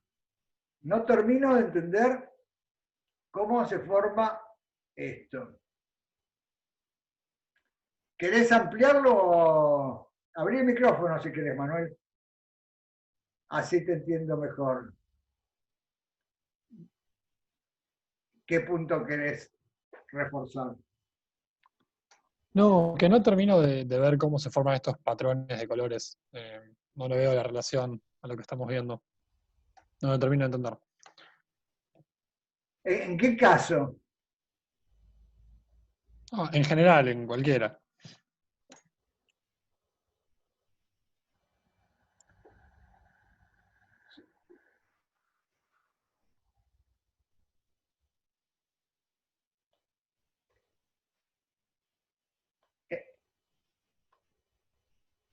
no termino de entender cómo se forma esto. ¿Querés ampliarlo? Abrí el micrófono si querés, Manuel. Así te entiendo mejor. ¿Qué punto querés reforzar? No, que no termino de ver cómo se forman estos patrones de colores. No le veo la relación a lo que estamos viendo. No lo termino de entender. ¿En qué caso? En general, en cualquiera.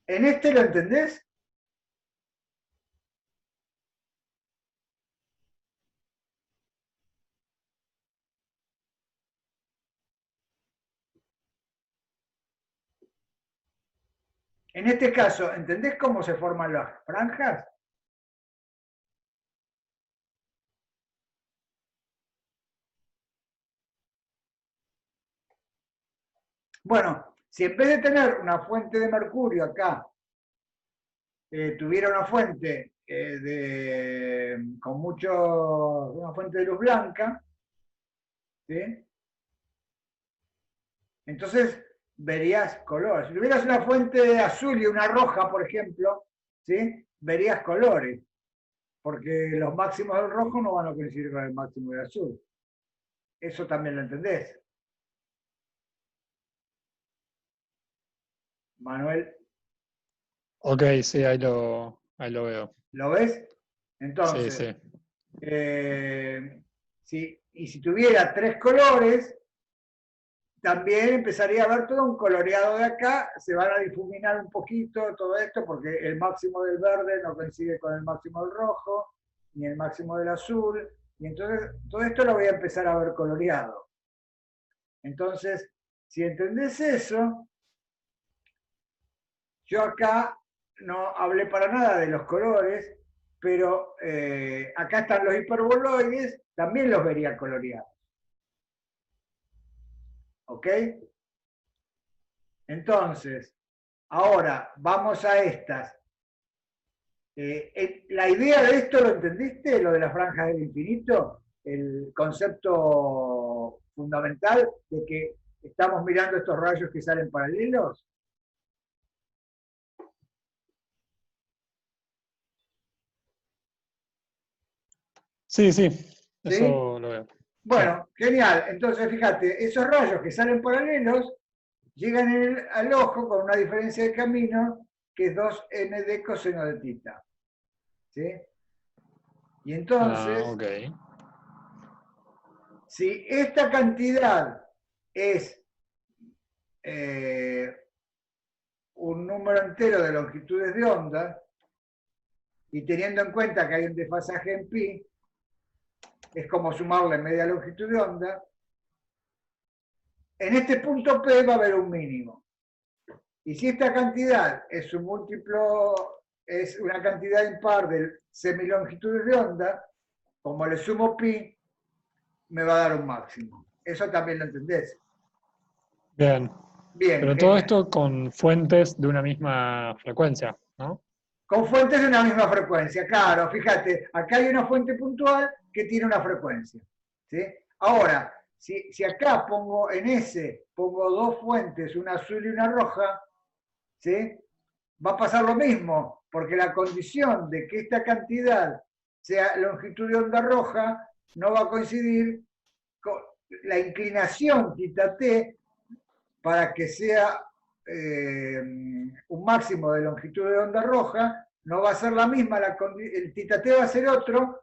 ¿En este lo entendés? En este caso, ¿entendés cómo se forman las franjas? Bueno, si en vez de tener una fuente de mercurio acá, tuviera una fuente con una fuente de luz blanca, ¿sí? Entonces verías colores. Si tuvieras una fuente azul y una roja, por ejemplo, ¿sí? Verías colores, porque los máximos del rojo no van a coincidir con el máximo del azul. Eso también lo entendés, Manuel. Ok, sí, ahí lo veo. ¿Lo ves? Sí, Entonces, sí. y si tuviera tres colores, también empezaría a ver todo un coloreado de acá, se van a difuminar un poquito todo esto, porque el máximo del verde no coincide con el máximo del rojo, ni el máximo del azul, y entonces todo esto lo voy a empezar a ver coloreado. Entonces, si entendés eso, yo acá no hablé para nada de los colores, pero acá están los hiperboloides, también los vería coloreados. ¿Ok? Entonces, ahora vamos a estas. La idea de esto, ¿lo entendiste? Lo de las franjas del infinito, el concepto fundamental de que estamos mirando estos rayos que salen paralelos. Sí, sí, ¿Sí? eso lo veo. Sí. Bueno, genial. Entonces, fíjate, esos rayos que salen paralelos llegan al ojo con una diferencia de camino que es 2n de coseno de tita. ¿Sí? Y entonces, Ok. si esta cantidad es eh, un número entero de longitudes de onda, y teniendo en cuenta que hay un desfasaje en pi, es como sumarle media longitud de onda, en este punto P va a haber un mínimo. Y si esta cantidad es un múltiplo, es una cantidad impar de semilongitudes de onda, como le sumo pi, me va a dar un máximo. Eso también lo entendés. Bien. Bien, Pero todo genial. esto con fuentes de una misma frecuencia, ¿no? Con fuentes de una misma frecuencia, claro, fíjate, acá hay una fuente puntual que tiene una frecuencia. ¿Sí? Ahora, si acá pongo en S, pongo dos fuentes, una azul y una roja, ¿sí? Va a pasar lo mismo, porque la condición de que esta cantidad sea longitud de onda roja no va a coincidir con la inclinación θt para que sea un máximo de longitud de onda roja, no va a ser la misma, el θt va a ser otro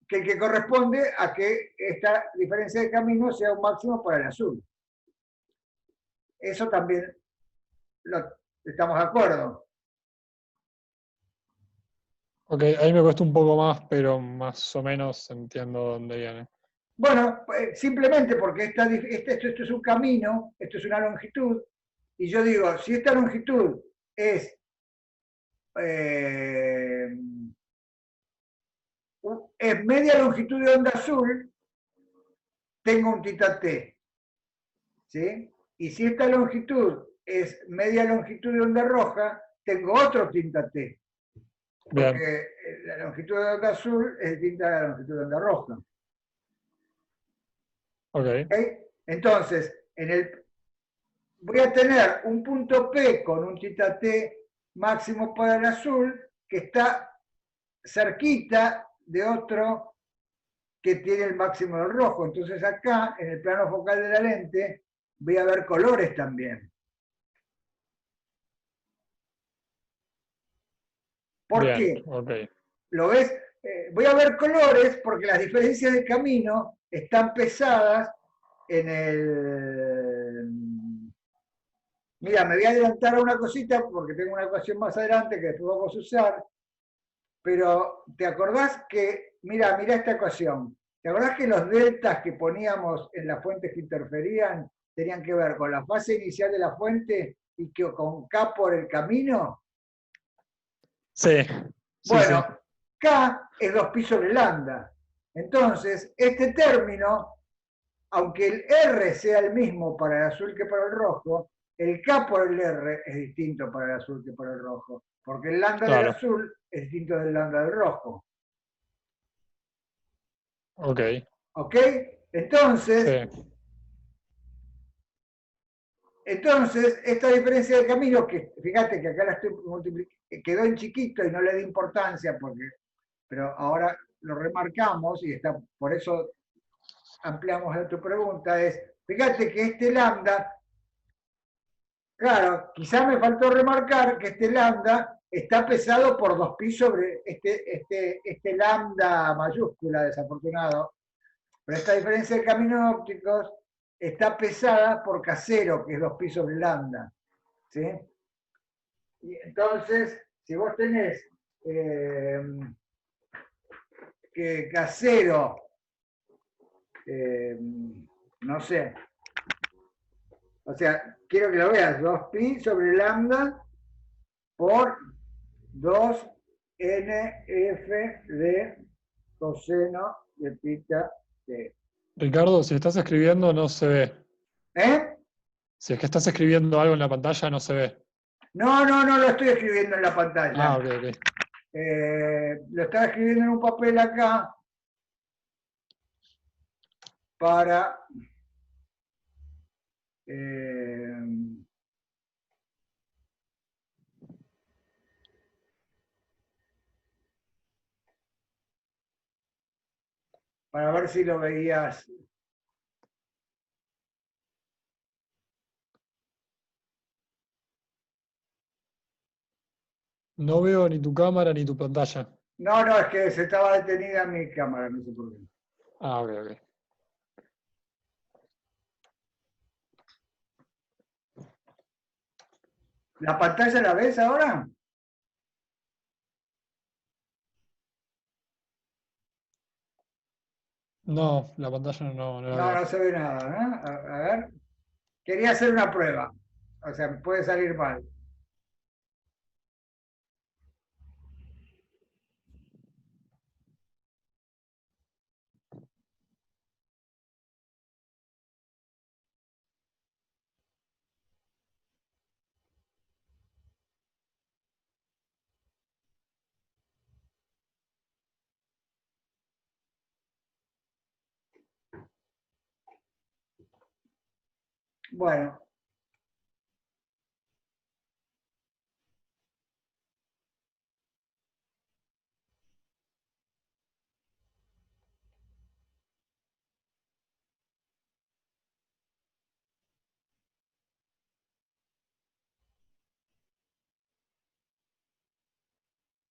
que el que corresponde a que esta diferencia de camino sea un máximo para el azul. Eso también estamos de acuerdo. Ok, ahí me cuesta un poco más, pero más o menos entiendo dónde viene. Bueno, simplemente porque esto es un camino, esto es una longitud, y yo digo, si esta longitud es, eh, es media longitud de onda azul, tengo un tita t, ¿sí? Y si esta longitud es media longitud de onda roja, tengo otro tita t, Bien, porque la longitud de onda azul es distinta a la longitud de onda roja. ok, ¿Okay? Entonces, voy a tener un punto P con un tita t máximo para el azul que está cerquita de otro que tiene el máximo del rojo. Entonces acá, en el plano focal de la lente, voy a ver colores también. ¿Por bien, qué? ok. ¿Lo ves? Voy a ver colores porque las diferencias de camino están pesadas en el... Mira, me voy a adelantar a una cosita porque tengo una ecuación más adelante que después vamos a usar, pero ¿te acordás que, mira esta ecuación, ¿te acordás que los deltas que poníamos en las fuentes que interferían tenían que ver con la fase inicial de la fuente y que con K por el camino? Sí, sí, sí, Bueno, K es 2 pi sobre lambda. Entonces, este término, aunque el R sea el mismo para el azul que para el rojo, el K por el R es distinto para el azul que para el rojo, porque el lambda del claro, azul es distinto del lambda del rojo. ok, ¿Ok? Entonces, sí. esta diferencia de camino, que fíjate que acá la estoy multiplicando, quedó en chiquito y no le di importancia, pero ahora lo remarcamos y está, por eso ampliamos tu pregunta, es, fíjate que este lambda, claro, quizá me faltó remarcar que este lambda está pesado por 2 pi sobre este lambda mayúscula, desafortunado, pero esta diferencia de caminos ópticos está pesada por K0, que es 2 pi sobre lambda. ¿Sí? Y entonces, si vos tenés eh, que K0, eh, no sé, o sea, quiero que lo veas, 2 pi sobre lambda por 2 NF de coseno de pita t. Ricardo, si estás escribiendo no se ve. ¿Eh? Si es que estás escribiendo algo en la pantalla no se ve. No, no, no lo estoy escribiendo en la Ah, pantalla. ok, ok. Lo estaba escribiendo en un papel acá para eh, ver si lo veías. No veo ni tu cámara ni tu pantalla. No, no, es que se estaba detenida mi cámara, no sé por qué. Ah, ok, ok. ¿La pantalla la ves ahora? No, la pantalla no la No, veo. no se ve nada, ¿no? A ver, quería hacer una prueba. O sea, puede salir mal. Bueno,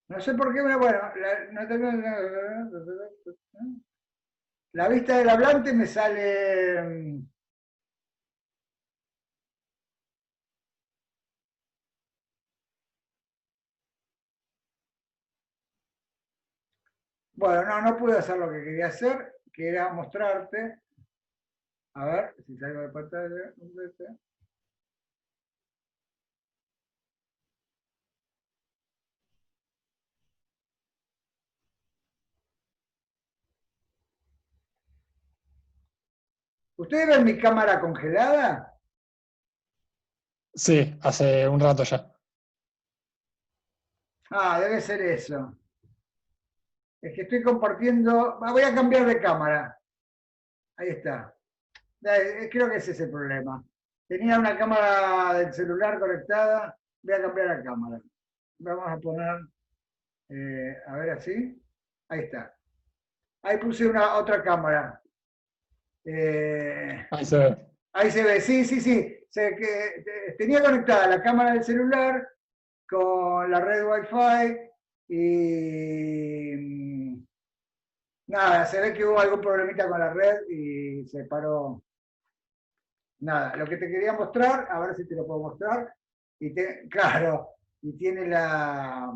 no sé por qué, pero bueno, la vista del hablante me sale. Bueno, no pude hacer lo que quería hacer, que era mostrarte. A ver si salgo de pantalla. ¿Ustedes ven mi cámara congelada? Sí, hace un rato ya. Ah, debe ser eso. Es que estoy compartiendo. Voy a cambiar de cámara. Ahí está. Creo que ese es el problema. Tenía una cámara del celular conectada. Voy a cambiar la cámara. Vamos a poner. A ver así. Ahí está. Ahí puse otra cámara. Ahí se ve. Ahí se ve. Sí. Tenía conectada la cámara del celular con la red Wi-Fi y nada, se ve que hubo algún problemita con la red y se paró. Nada, lo que te quería mostrar, a ver si te lo puedo mostrar. Claro, y tiene la...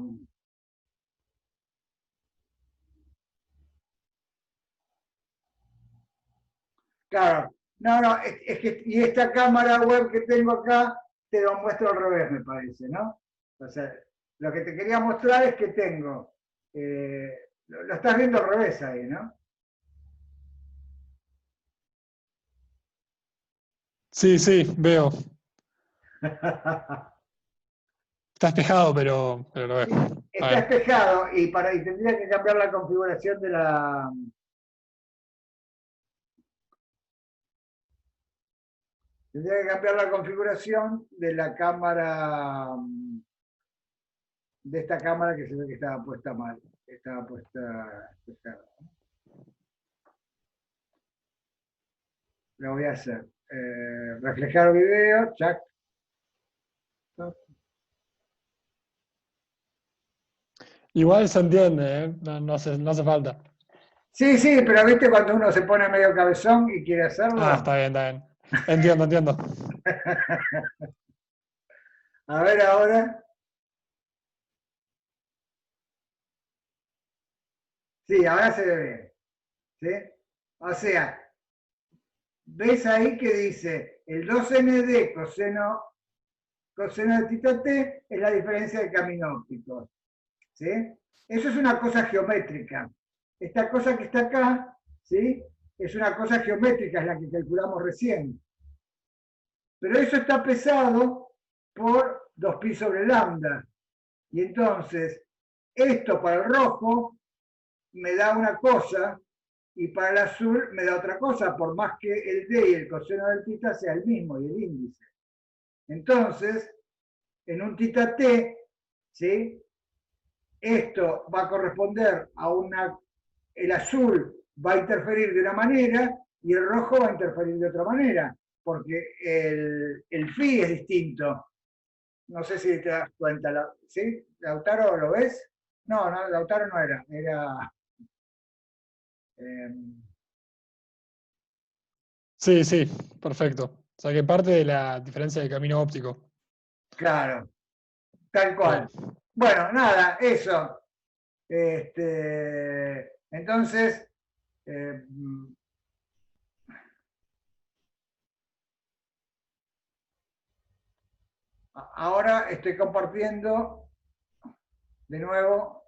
Claro, no, es que y esta cámara web que tengo acá te lo muestro al revés, me parece, ¿no? O sea, lo que te quería mostrar es que tengo, lo estás viendo al revés ahí, ¿no? Sí, veo. Está espejado, pero lo veo. Está espejado y tendría que cambiar la configuración de la... Tendría que cambiar la configuración de la cámara, de esta cámara que se ve que estaba puesta mal. Estaba puesta espejada. Lo voy a hacer. Reflejar video, chac. Igual se entiende, ¿eh? No hace falta. Sí, pero viste cuando uno se pone medio cabezón y quiere hacerlo. Está bien. Entiendo. A ver ahora. Sí, ahora se ve bien. ¿Sí? O sea, ves ahí que dice el 2nd coseno de tita t es la diferencia de camino óptico. ¿Sí? Eso es una cosa geométrica. Esta cosa que está acá, ¿sí? Es una cosa geométrica, es la que calculamos recién. Pero eso está pesado por 2pi sobre lambda. Y entonces, esto para el rojo me da una cosa y para el azul me da otra cosa, por más que el D y el coseno del tita sea el mismo y el índice. Entonces, en un tita t, ¿sí? Esto va a corresponder a el azul va a interferir de una manera y el rojo va a interferir de otra manera, porque el phi es distinto. No sé si te das cuenta, ¿sí? ¿Lautaro lo ves? No, Lautaro no era... Sí, perfecto. O sea que parte de la diferencia de camino óptico. Claro, tal cual. Bien. Bueno, nada, eso. Entonces, ahora estoy compartiendo de nuevo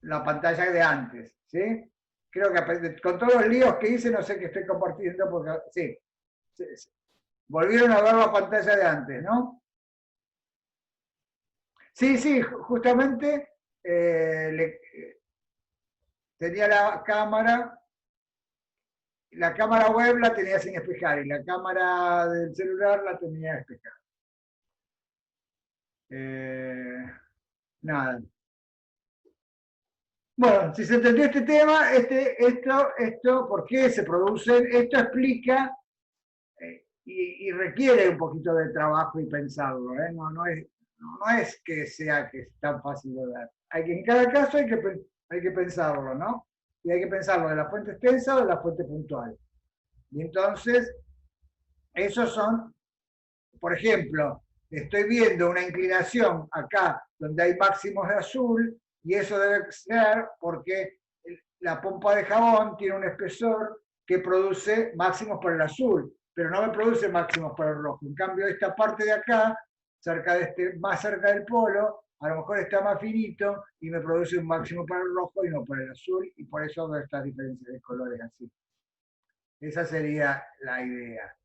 la pantalla de antes, ¿sí? Creo que con todos los líos que hice, no sé qué estoy compartiendo porque, sí, volvieron a ver la pantalla de antes, ¿no? Sí, justamente tenía la cámara web la tenía sin espejar y la cámara del celular la tenía despejada. Nada. Bueno, si se entendió este tema, esto, ¿por qué se producen? Esto explica y requiere un poquito de trabajo y pensarlo. No es que sea que es tan fácil de ver. En cada caso hay que pensarlo, ¿no? Y hay que pensarlo de la fuente extensa o de la fuente puntual. Y entonces, esos son, por ejemplo, estoy viendo una inclinación acá donde hay máximos de azul Y eso debe ser porque la pompa de jabón tiene un espesor que produce máximos para el azul, pero no me produce máximos para el rojo. En cambio, esta parte de acá, más cerca del polo, a lo mejor está más finito y me produce un máximo para el rojo y no para el azul, y por eso veo estas diferencias de colores así. Esa sería la idea.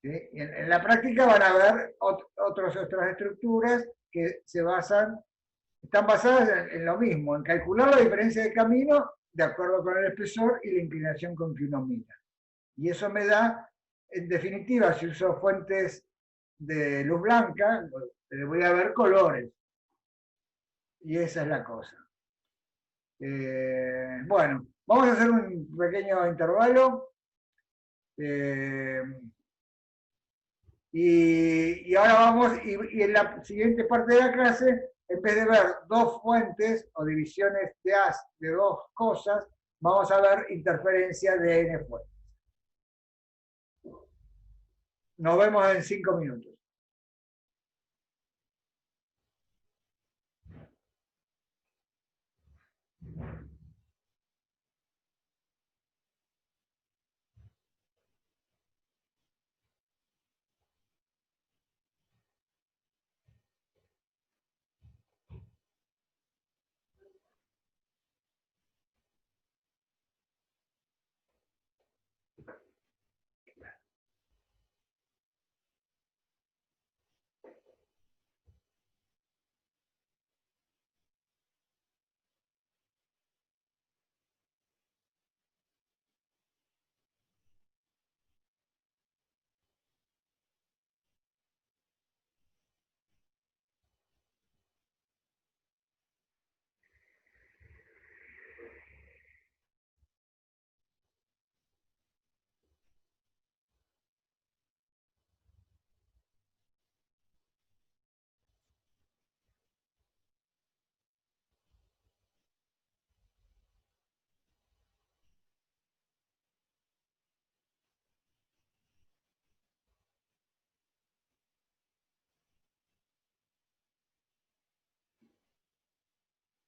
¿Sí? En la práctica van a ver otras estructuras que están basadas en lo mismo, en calcular la diferencia de camino de acuerdo con el espesor y la inclinación con que uno mira. Y eso me da, en definitiva, si uso fuentes de luz blanca, voy a ver colores. Y esa es la cosa. Bueno, vamos a hacer un pequeño intervalo. Y ahora vamos, y en la siguiente parte de la clase, en vez de ver dos fuentes o divisiones de haz de dos cosas, vamos a ver interferencia de n fuentes. Nos vemos en 5 minutos.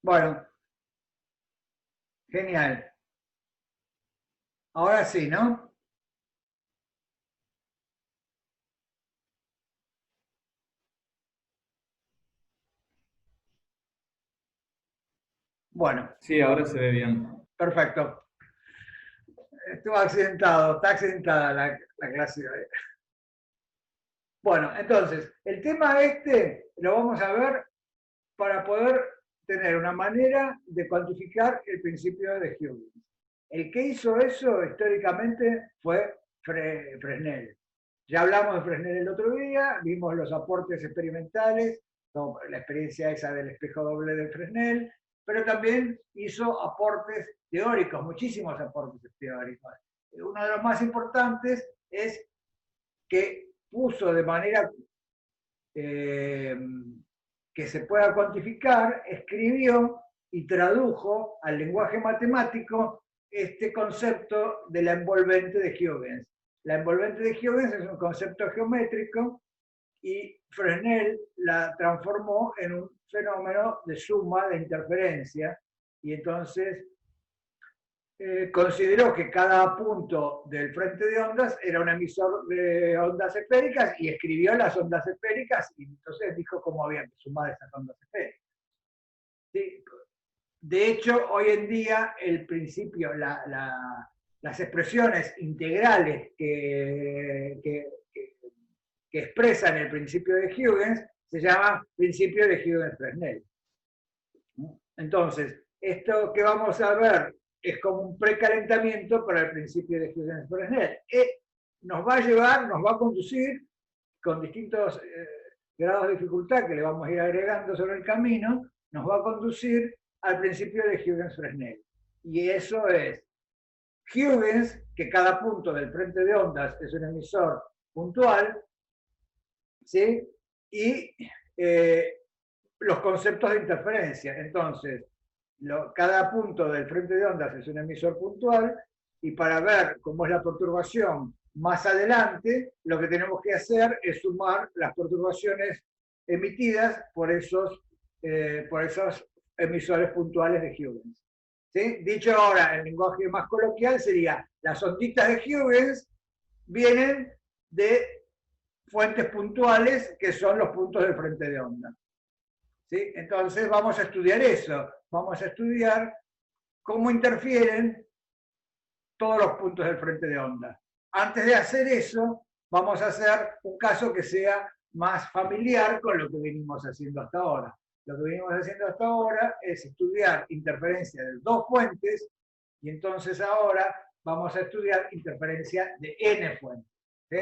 Bueno, genial. Ahora sí, ¿no? Bueno, Sí, ahora se ve bien. perfecto. Estuvo accidentado, está accidentada la clase de hoy. Bueno, entonces, el tema este lo vamos a ver para poder tener una manera de cuantificar el principio de Huygens. El que hizo eso históricamente fue Fresnel. Ya hablamos de Fresnel el otro día, vimos los aportes experimentales, como la experiencia esa del espejo doble de Fresnel, pero también hizo aportes teóricos, muchísimos aportes teóricos. Uno de los más importantes es que puso de manera que se pueda cuantificar, escribió y tradujo al lenguaje matemático este concepto de la envolvente de Huygens. La envolvente de Huygens es un concepto geométrico y Fresnel la transformó en un fenómeno de suma, de interferencia, y entonces consideró que cada punto del frente de ondas era un emisor de ondas esféricas y escribió las ondas esféricas y entonces dijo cómo había que sumar esas ondas esféricas. ¿Sí? De hecho, hoy en día el principio, las expresiones integrales que expresan el principio de Huygens se llama principio de Huygens-Fresnel. Entonces, esto que vamos a ver es como un precalentamiento para el principio de Huygens-Fresnel. Nos va a llevar, nos va a conducir con distintos grados de dificultad que le vamos a ir agregando sobre el camino, nos va a conducir al principio de Huygens-Fresnel. Y eso es Huygens, que cada punto del frente de ondas es un emisor puntual, ¿sí? Y los conceptos de interferencia. Entonces, cada punto del frente de ondas es un emisor puntual, y para ver cómo es la perturbación más adelante, lo que tenemos que hacer es sumar las perturbaciones emitidas por esos emisores puntuales de Huygens. ¿Sí? Dicho ahora en lenguaje más coloquial sería, las onditas de Huygens vienen de fuentes puntuales que son los puntos del frente de onda. ¿Sí? Entonces vamos a estudiar eso, vamos a estudiar cómo interfieren todos los puntos del frente de onda. Antes de hacer eso, vamos a hacer un caso que sea más familiar con lo que venimos haciendo hasta ahora. Lo que venimos haciendo hasta ahora es estudiar interferencia de dos fuentes y entonces ahora vamos a estudiar interferencia de n fuentes. ¿Sí?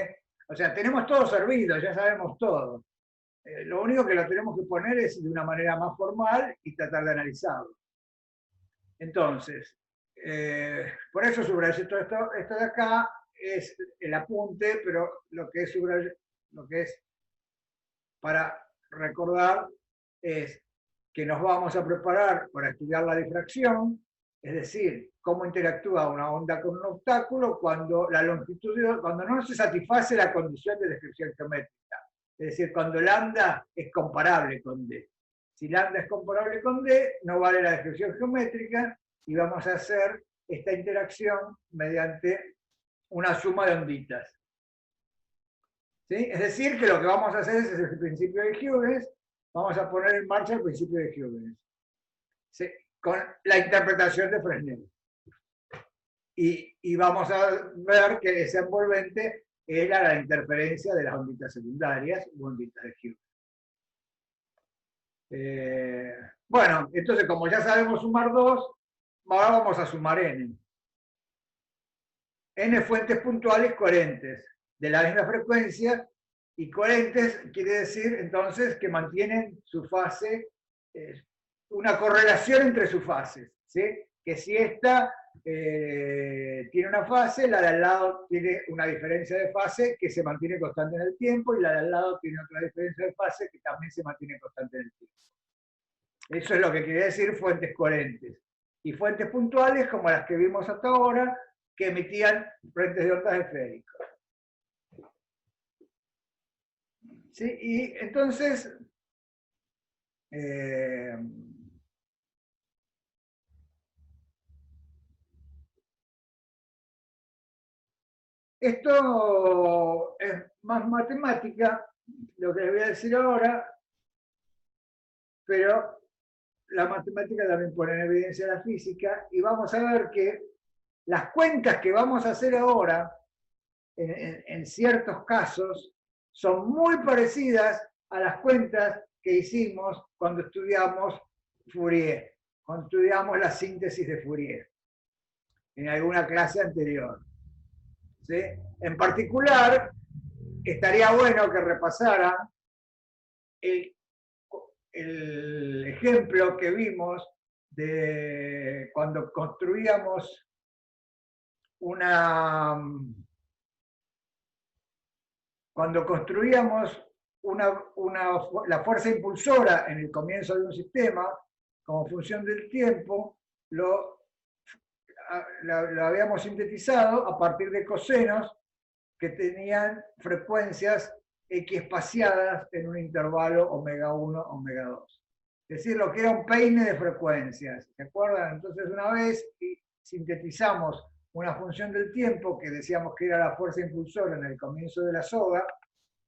O sea, tenemos todo servido, ya sabemos todo. Lo único que lo tenemos que poner es de una manera más formal y tratar de analizarlo. Entonces, por eso subrayé todo esto de acá, es el apunte, pero lo que es para recordar es que nos vamos a preparar para estudiar la difracción, es decir, cómo interactúa una onda con un obstáculo cuando la longitud, cuando no se satisface la condición de descripción geométrica. Es decir, cuando lambda es comparable con D. Si lambda es comparable con D, no vale la descripción geométrica y vamos a hacer esta interacción mediante una suma de onditas. ¿Sí? Es decir, que lo que vamos a hacer es el principio de Huygens, vamos a poner en marcha el principio de Huygens. ¿Sí? Con la interpretación de Fresnel. Y vamos a ver que ese envolvente es la interferencia de las onditas secundarias u onditas de Huygens. Bueno, entonces como ya sabemos sumar 2, ahora vamos a sumar n. N fuentes puntuales coherentes de la misma frecuencia, y coherentes quiere decir entonces que mantienen su fase, una correlación entre sus fases, ¿sí? Que si esta tiene una fase, la de al lado tiene una diferencia de fase que se mantiene constante en el tiempo, y la de al lado tiene otra diferencia de fase que también se mantiene constante en el tiempo. Eso es lo que quiere decir fuentes coherentes. Y fuentes puntuales como las que vimos hasta ahora, que emitían frentes de ondas esféricos. ¿Sí? Y entonces, esto es más matemática, lo que les voy a decir ahora, pero la matemática también pone en evidencia la física, y vamos a ver que las cuentas que vamos a hacer ahora, en ciertos casos, son muy parecidas a las cuentas que hicimos cuando estudiamos Fourier, cuando estudiamos la síntesis de Fourier, en alguna clase anterior. ¿Sí? En particular, estaría bueno que repasaran el ejemplo que vimos de cuando construíamos la fuerza impulsora en el comienzo de un sistema, como función del tiempo, lo habíamos sintetizado a partir de cosenos que tenían frecuencias equiespaciadas en un intervalo omega 1, omega 2. Es decir, lo que era un peine de frecuencias. ¿Se acuerdan? Entonces, una vez sintetizamos una función del tiempo que decíamos que era la fuerza impulsora en el comienzo de la soga,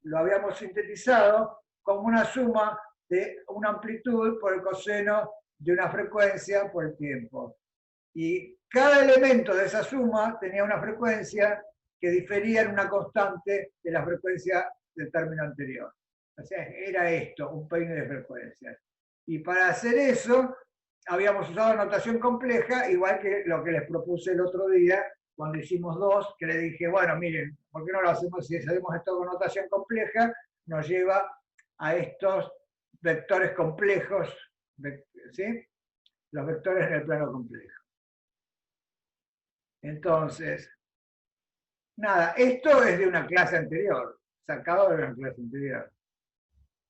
lo habíamos sintetizado como una suma de una amplitud por el coseno de una frecuencia por el tiempo. Y cada elemento de esa suma tenía una frecuencia que difería en una constante de la frecuencia del término anterior. O sea, era esto, un peine de frecuencias. Y para hacer eso, habíamos usado notación compleja, igual que lo que les propuse el otro día, cuando hicimos 2, que le dije, bueno, miren, ¿por qué no lo hacemos si hacemos esto con notación compleja? Nos lleva a estos vectores complejos, ¿sí? Los vectores en el plano complejo. Entonces, nada, esto es de una clase anterior, sacado de una clase anterior.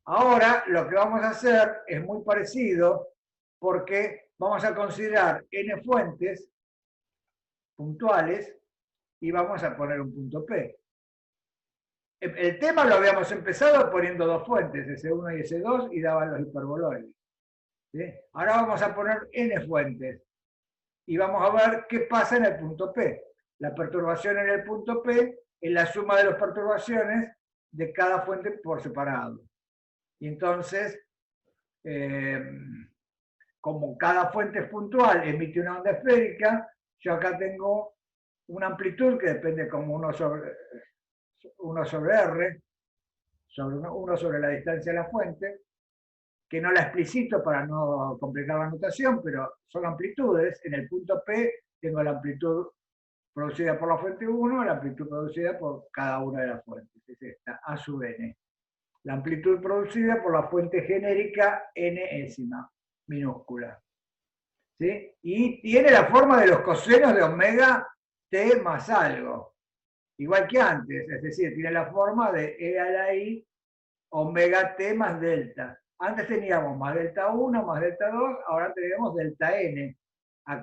Ahora lo que vamos a hacer es muy parecido, porque vamos a considerar n fuentes puntuales y vamos a poner un punto P. El tema lo habíamos empezado poniendo 2 fuentes, S1 y S2, y daban los hiperboloides. ¿sí? Ahora vamos a poner n fuentes y vamos a ver qué pasa en el punto P. La perturbación en el punto P es la suma de las perturbaciones de cada fuente por separado. Y entonces, como cada fuente es puntual, emite una onda esférica, yo acá tengo una amplitud que depende como 1 sobre R, uno sobre la distancia de la fuente, que no la explicito para no complicar la notación, pero son amplitudes. En el punto P tengo la amplitud producida por la fuente 1, la amplitud producida por cada una de las fuentes, es esta, A sub n. La amplitud producida por la fuente genérica n-ésima, minúscula. ¿Sí? Y tiene la forma de los cosenos de omega t más algo, igual que antes, es decir, tiene la forma de e a la i omega t más delta. Antes teníamos más delta 1, más delta 2, ahora tenemos delta n. A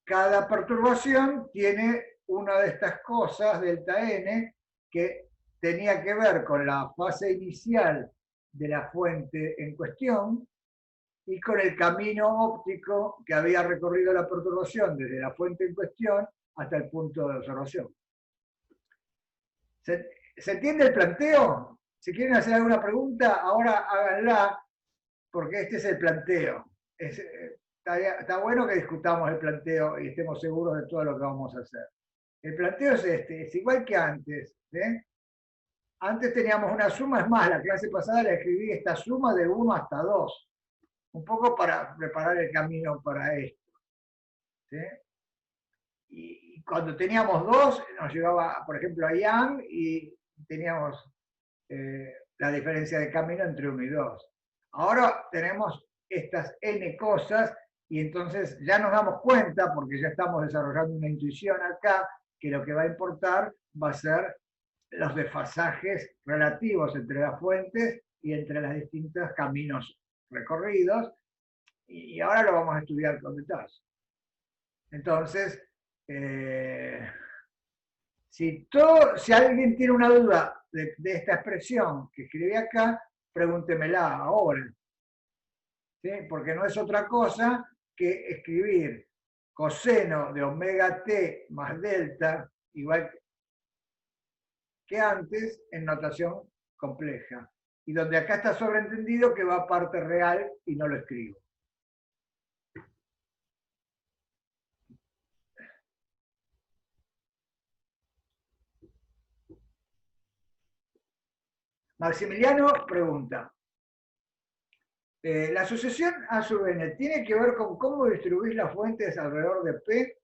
cada perturbación tiene una de estas cosas, delta n, que tenía que ver con la fase inicial de la fuente en cuestión y con el camino óptico que había recorrido la perturbación desde la fuente en cuestión hasta el punto de observación. ¿Se entiende el planteo? Si quieren hacer alguna pregunta, ahora háganla, porque este es el planteo. Está bueno que discutamos el planteo y estemos seguros de todo lo que vamos a hacer. El planteo es este, es igual que antes. ¿eh? Antes teníamos una suma, es más, la clase pasada le escribí esta suma de 1 hasta 2, un poco para preparar el camino para esto. ¿sí? Y cuando teníamos 2, nos llevaba, por ejemplo, a Yang y teníamos la diferencia de camino entre 1 y 2. Ahora tenemos estas n cosas y entonces ya nos damos cuenta, porque ya estamos desarrollando una intuición acá, que lo que va a importar va a ser los desfasajes relativos entre las fuentes y entre los distintos caminos recorridos, y ahora lo vamos a estudiar con detalle. Entonces, si alguien tiene una duda de esta expresión que escribí acá, pregúntemela ahora. ¿Sí? Porque no es otra cosa que escribir coseno de omega t más delta, igual que antes, en notación compleja. Y donde acá está sobreentendido que va a parte real y no lo escribo. Maximiliano pregunta, ¿la sucesión A sub n tiene que ver con cómo distribuís las fuentes alrededor de P?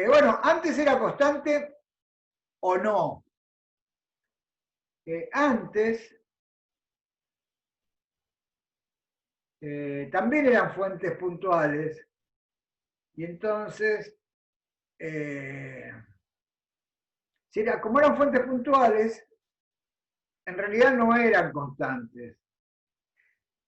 Bueno, antes era constante o no. Antes también eran fuentes puntuales y entonces, como eran fuentes puntuales, en realidad no eran constantes.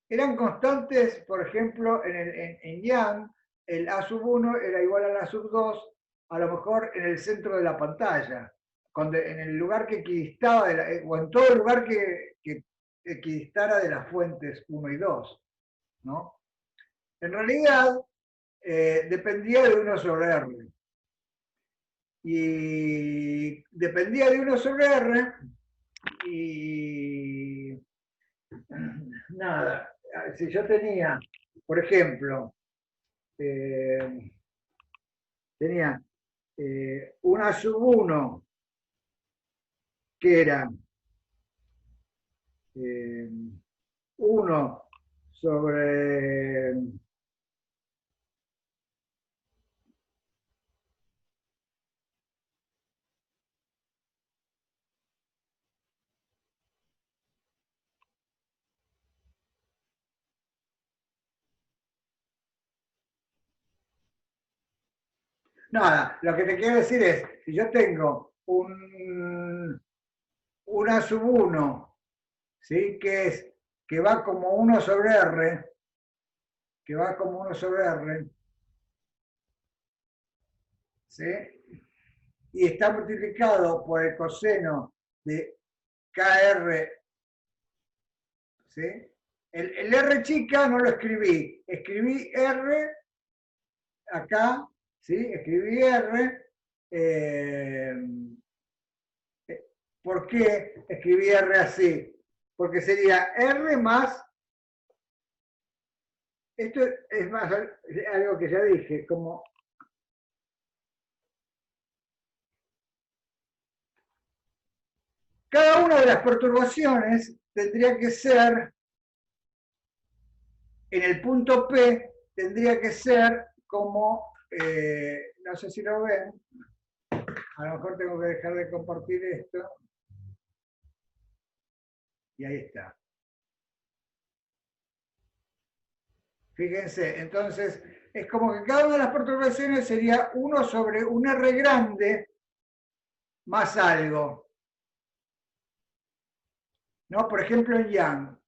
Eran constantes, por ejemplo, en Yang, el A sub 1 era igual al A sub 2, a lo mejor en el centro de la pantalla, en el lugar que equidistaba, o en todo el lugar que equidistara de las fuentes 1 y 2. ¿no? En realidad, dependía de 1 sobre R. Y dependía de 1 sobre R y nada, si yo tenía, por ejemplo, tenía una sub 1 que era 1 sobre nada, lo que te quiero decir es, si yo tengo una sub 1, ¿sí? que va como 1 sobre R, ¿sí? Y está multiplicado por el coseno de KR ¿sí? El R chica no lo escribí, escribí R acá, ¿sí? Escribí R. ¿Por qué escribí R así? Porque sería R más, esto es más algo que ya dije, como cada una de las perturbaciones tendría que ser, en el punto P, tendría que ser como, no sé si lo ven, a lo mejor tengo que dejar de compartir esto, y ahí está. Fíjense, entonces, es como que cada una de las perturbaciones sería 1 sobre un R grande más algo. ¿No? Por ejemplo, en Yang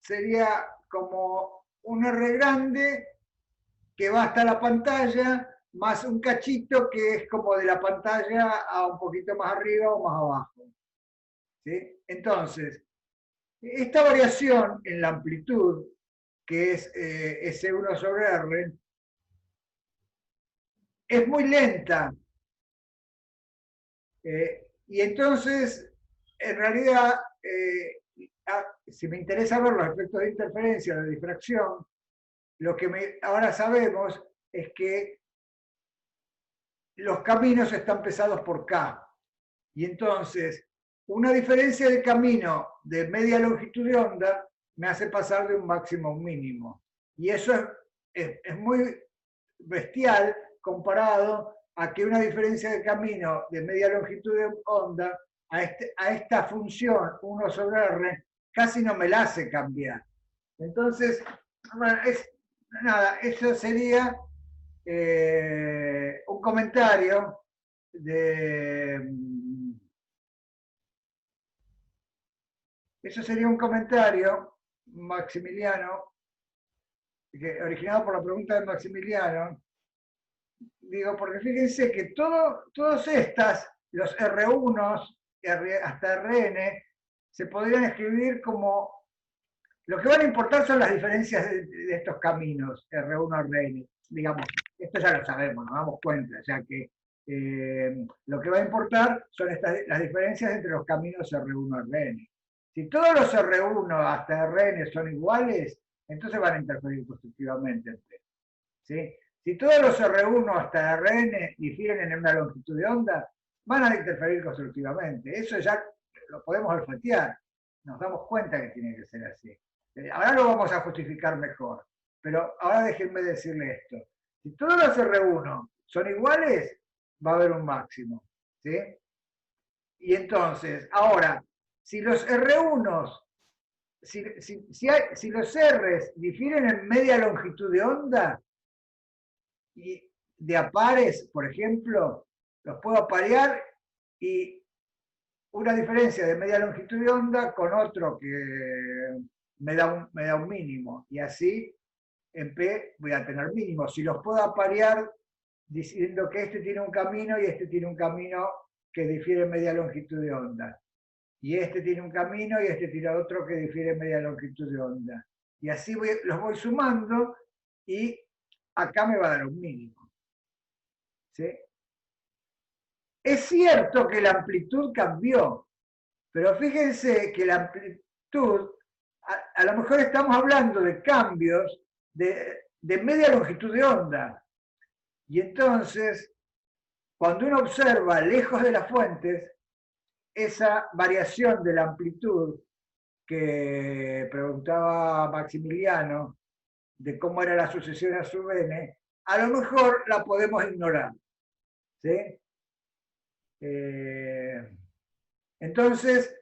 sería como un R grande que va hasta la pantalla, más un cachito que es como de la pantalla a un poquito más arriba o más abajo. ¿Sí? Entonces, esta variación en la amplitud, que es S1 sobre R, es muy lenta. Y entonces, en realidad, si me interesa ver los efectos de interferencia, de difracción, lo que ahora sabemos es que los caminos están pesados por K. Y entonces, una diferencia de camino de media longitud de onda me hace pasar de un máximo a un mínimo. Y eso es muy bestial comparado a que una diferencia de camino de media longitud de onda a esta función 1 sobre R casi no me la hace cambiar. Entonces, bueno, nada, eso sería un comentario eso sería un comentario, Maximiliano, originado por la pregunta de Maximiliano. Digo, porque fíjense que todos estas, los R1 hasta Rn, se podrían escribir como, lo que van a importar son las diferencias de estos caminos, R1 a Rn, digamos, esto ya lo sabemos, nos damos cuenta, ya que lo que va a importar son las diferencias entre los caminos R1 a Rn. Si todos los R1 hasta Rn son iguales, entonces van a interferir constructivamente entre ellos, ¿sí? Si todos los R1 hasta Rn difieren en una longitud de onda, van a interferir constructivamente. Eso ya lo podemos olfatear. Nos damos cuenta que tiene que ser así. Ahora lo vamos a justificar mejor. Pero ahora déjenme decirle esto. Si todos los R1 son iguales, va a haber un máximo. ¿Sí? Y entonces, ahora, si los R1, si los Rs difieren en media longitud de onda, y de apares, por ejemplo, los puedo aparear y una diferencia de media longitud de onda con otro que me da un mínimo. Y así en P voy a tener mínimo. Si los puedo aparear diciendo que este tiene un camino y este tiene un camino que difiere en media longitud de onda. Y este tiene un camino y este tiene otro que difiere en media longitud de onda. Y así los voy sumando y acá me va a dar un mínimo. ¿Sí? Es cierto que la amplitud cambió, pero fíjense que la amplitud, a lo mejor estamos hablando de cambios de media longitud de onda. Y entonces, cuando uno observa lejos de las fuentes, esa variación de la amplitud que preguntaba Maximiliano, de cómo era la sucesión a sub n, a lo mejor la podemos ignorar. ¿Sí? Entonces,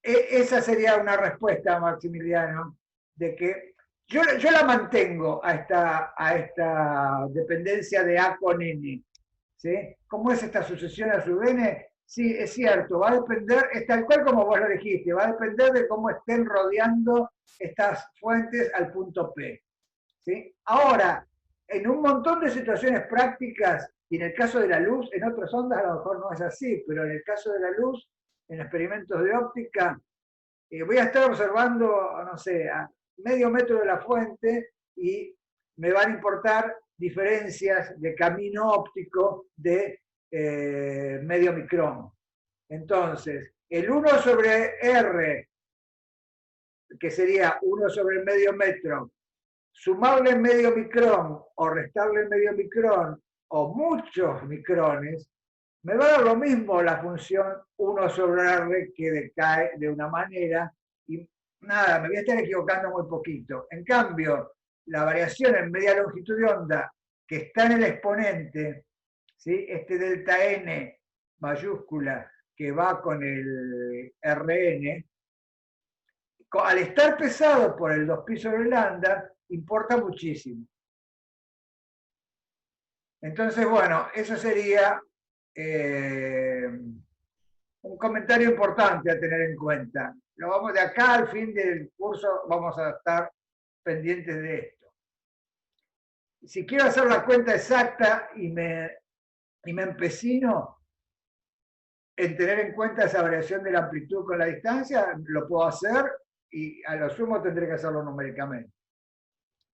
esa sería una respuesta, Maximiliano, de que yo la mantengo a esta dependencia de A con N. ¿Sí? ¿Cómo es esta sucesión a sub n? Sí, es cierto, va a depender, es tal cual como vos lo dijiste, va a depender de cómo estén rodeando estas fuentes al punto P. ¿Sí? Ahora, en un montón de situaciones prácticas, y en el caso de la luz, en otras ondas a lo mejor no es así, pero en el caso de la luz, en experimentos de óptica, voy a estar observando, no sé, a medio metro de la fuente y me van a importar diferencias de camino óptico de medio micrón. Entonces, el 1 sobre R, que sería 1 sobre el medio metro, sumarle medio micrón o restarle medio micrón o muchos micrones, me va a dar lo mismo la función 1 sobre R que decae de una manera y nada, me voy a estar equivocando muy poquito. En cambio, la variación en media longitud de onda que está en el exponente, ¿sí? Este delta n mayúscula que va con el Rn, al estar pesado por el 2pi sobre lambda, importa muchísimo. Entonces, bueno, eso sería un comentario importante a tener en cuenta. Lo vamos de acá al fin del curso, vamos a estar pendientes de esto. Si quiero hacer la cuenta exacta y me empecino en tener en cuenta esa variación de la amplitud con la distancia, lo puedo hacer y a lo sumo tendré que hacerlo numéricamente.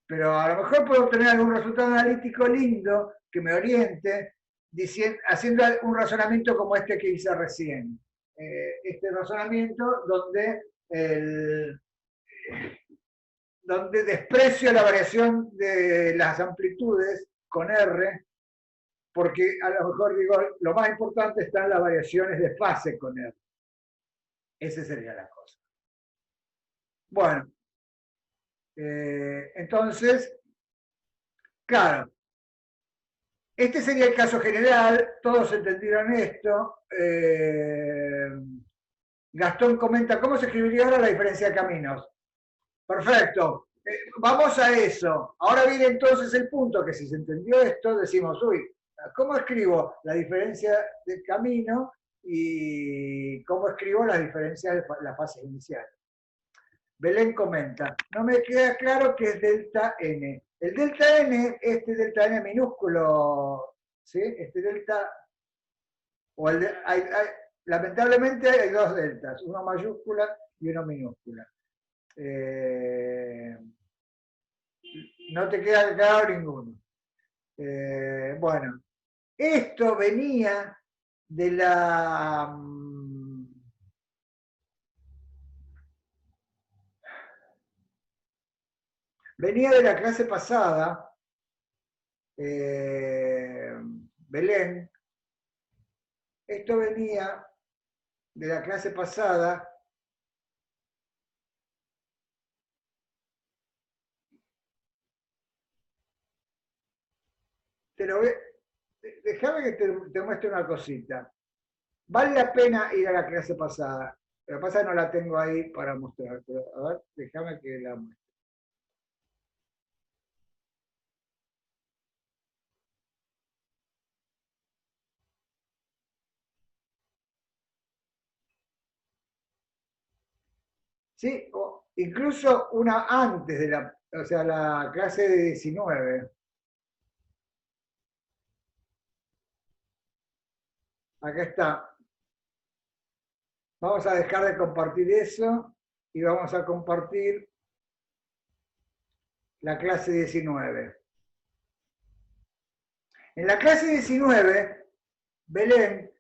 Pero a lo mejor puedo obtener algún resultado analítico lindo que me oriente haciendo un razonamiento como este que hice recién. Este razonamiento donde desprecio la variación de las amplitudes con R, porque a lo mejor digo, lo más importante están las variaciones de fase con R. Esa sería la cosa. Bueno, entonces, claro, este sería el caso general, todos entendieron esto. Gastón comenta, ¿cómo se escribiría ahora la diferencia de caminos? Perfecto, vamos a eso. Ahora viene entonces el punto que si se entendió esto, decimos, uy, ¿cómo escribo la diferencia de camino y cómo escribo las diferencias de las fases iniciales? Belén comenta, no me queda claro qué es delta n. El delta n, este delta n minúsculo, ¿sí? Este delta, o el de, lamentablemente hay dos deltas, uno mayúscula y uno minúscula. No te queda claro ninguno. Bueno, esto venía de la... Venía de la clase pasada, Belén, esto venía de la clase pasada, déjame que te muestre una cosita. Vale la pena ir a la clase pasada, lo que pasa es que no la tengo ahí para mostrar, pero a ver, déjame que la muestre. ¿Sí? O incluso una antes de o sea, la clase de 19. Acá está. Vamos a dejar de compartir eso y vamos a compartir la clase 19. En la clase 19, Belén,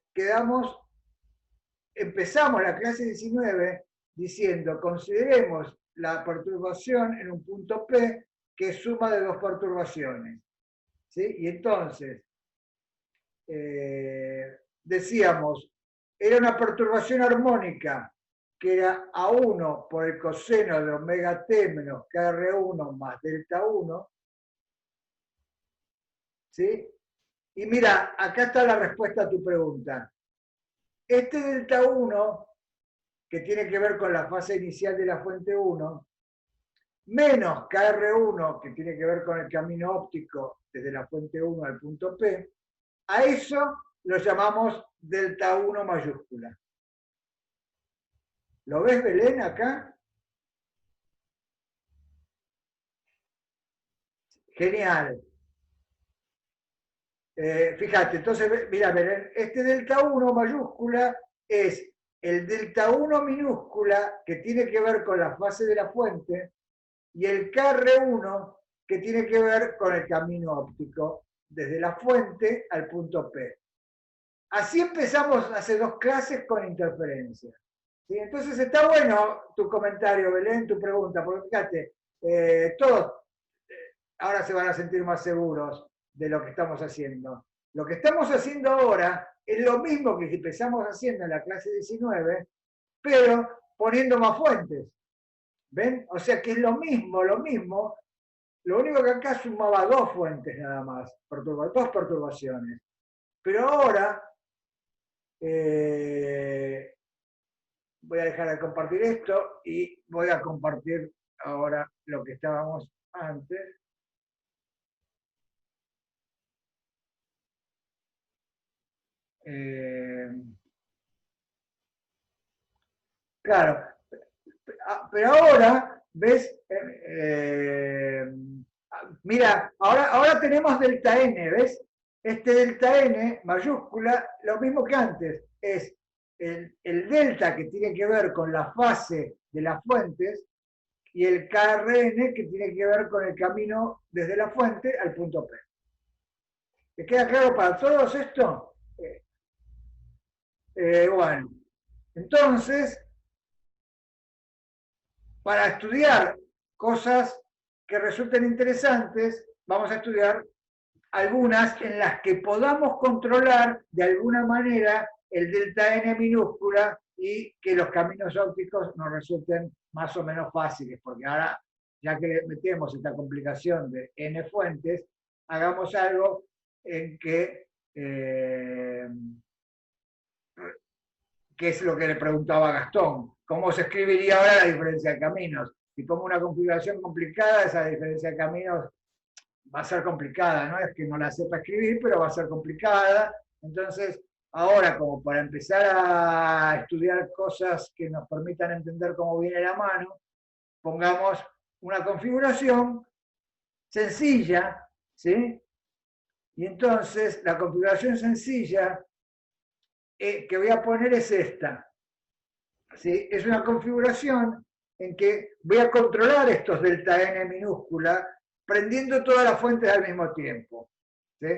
empezamos la clase 19 diciendo, consideremos la perturbación en un punto P que es suma de dos perturbaciones. ¿Sí? Y entonces, decíamos, era una perturbación armónica que era A1 por el coseno de omega t menos KR1 más delta 1. ¿Sí? Y mira, acá está la respuesta a tu pregunta. Este delta 1, que tiene que ver con la fase inicial de la fuente 1, menos KR1, que tiene que ver con el camino óptico desde la fuente 1 al punto P, a eso lo llamamos delta 1 mayúscula. ¿Lo ves, Belén, acá? Genial. Fíjate, entonces, mira, Belén, este delta 1 mayúscula es el delta 1 minúscula, que tiene que ver con la fase de la fuente, y el KR1, que tiene que ver con el camino óptico, desde la fuente al punto P. Así empezamos hace 2 clases con interferencia. ¿Sí? Entonces está bueno tu comentario, Belén, tu pregunta, porque fíjate, todos ahora se van a sentir más seguros de lo que estamos haciendo. Lo que estamos haciendo ahora es lo mismo que empezamos haciendo en la clase 19, pero poniendo más fuentes. ¿Ven? O sea que es lo mismo, lo mismo. Lo único que acá sumaba 2 fuentes nada más, 2 perturbaciones. Pero ahora voy a dejar de compartir esto y voy a compartir ahora lo que estábamos antes. Claro, pero ahora, ¿ves? Mira, ahora tenemos delta n, ¿ves? Este delta n mayúscula, lo mismo que antes, es el delta que tiene que ver con la fase de las fuentes y el KRN que tiene que ver con el camino desde la fuente al punto P. ¿Te queda claro para todos esto? Bueno, entonces, para estudiar cosas que resulten interesantes, vamos a estudiar algunas en las que podamos controlar de alguna manera el delta n minúscula y que los caminos ópticos nos resulten más o menos fáciles, porque ahora, ya que le metemos esta complicación de n fuentes, hagamos algo en que es lo que le preguntaba Gastón, ¿cómo se escribiría ahora la diferencia de caminos? Si pongo una configuración complicada, esa diferencia de caminos va a ser complicada, no es que no la sepa escribir, pero va a ser complicada. Entonces, ahora, como para empezar a estudiar cosas que nos permitan entender cómo viene la mano, pongamos una configuración sencilla, ¿sí? Y entonces, la configuración sencilla que voy a poner es esta. ¿Sí? Es una configuración en que voy a controlar estos delta n minúscula prendiendo todas las fuentes al mismo tiempo. ¿Sí?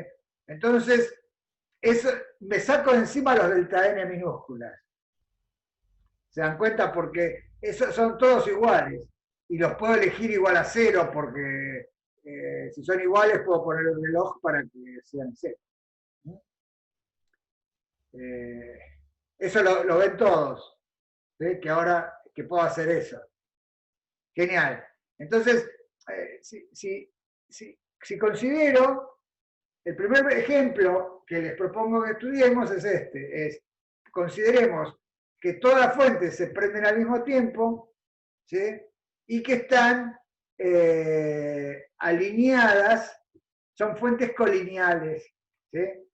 Entonces, eso, me saco de encima los delta n minúsculas. ¿Se dan cuenta? Porque esos son todos iguales. Y los puedo elegir igual a 0 porque si son iguales puedo poner el reloj para que sean 0. Eso lo ven todos. ¿Sí? Que ahora que puedo hacer eso. Genial. Entonces, si considero, el primer ejemplo que les propongo que estudiemos es este, es consideremos que todas las fuentes se prenden al mismo tiempo, ¿sí? Y que están alineadas, son fuentes colineales, ¿sí?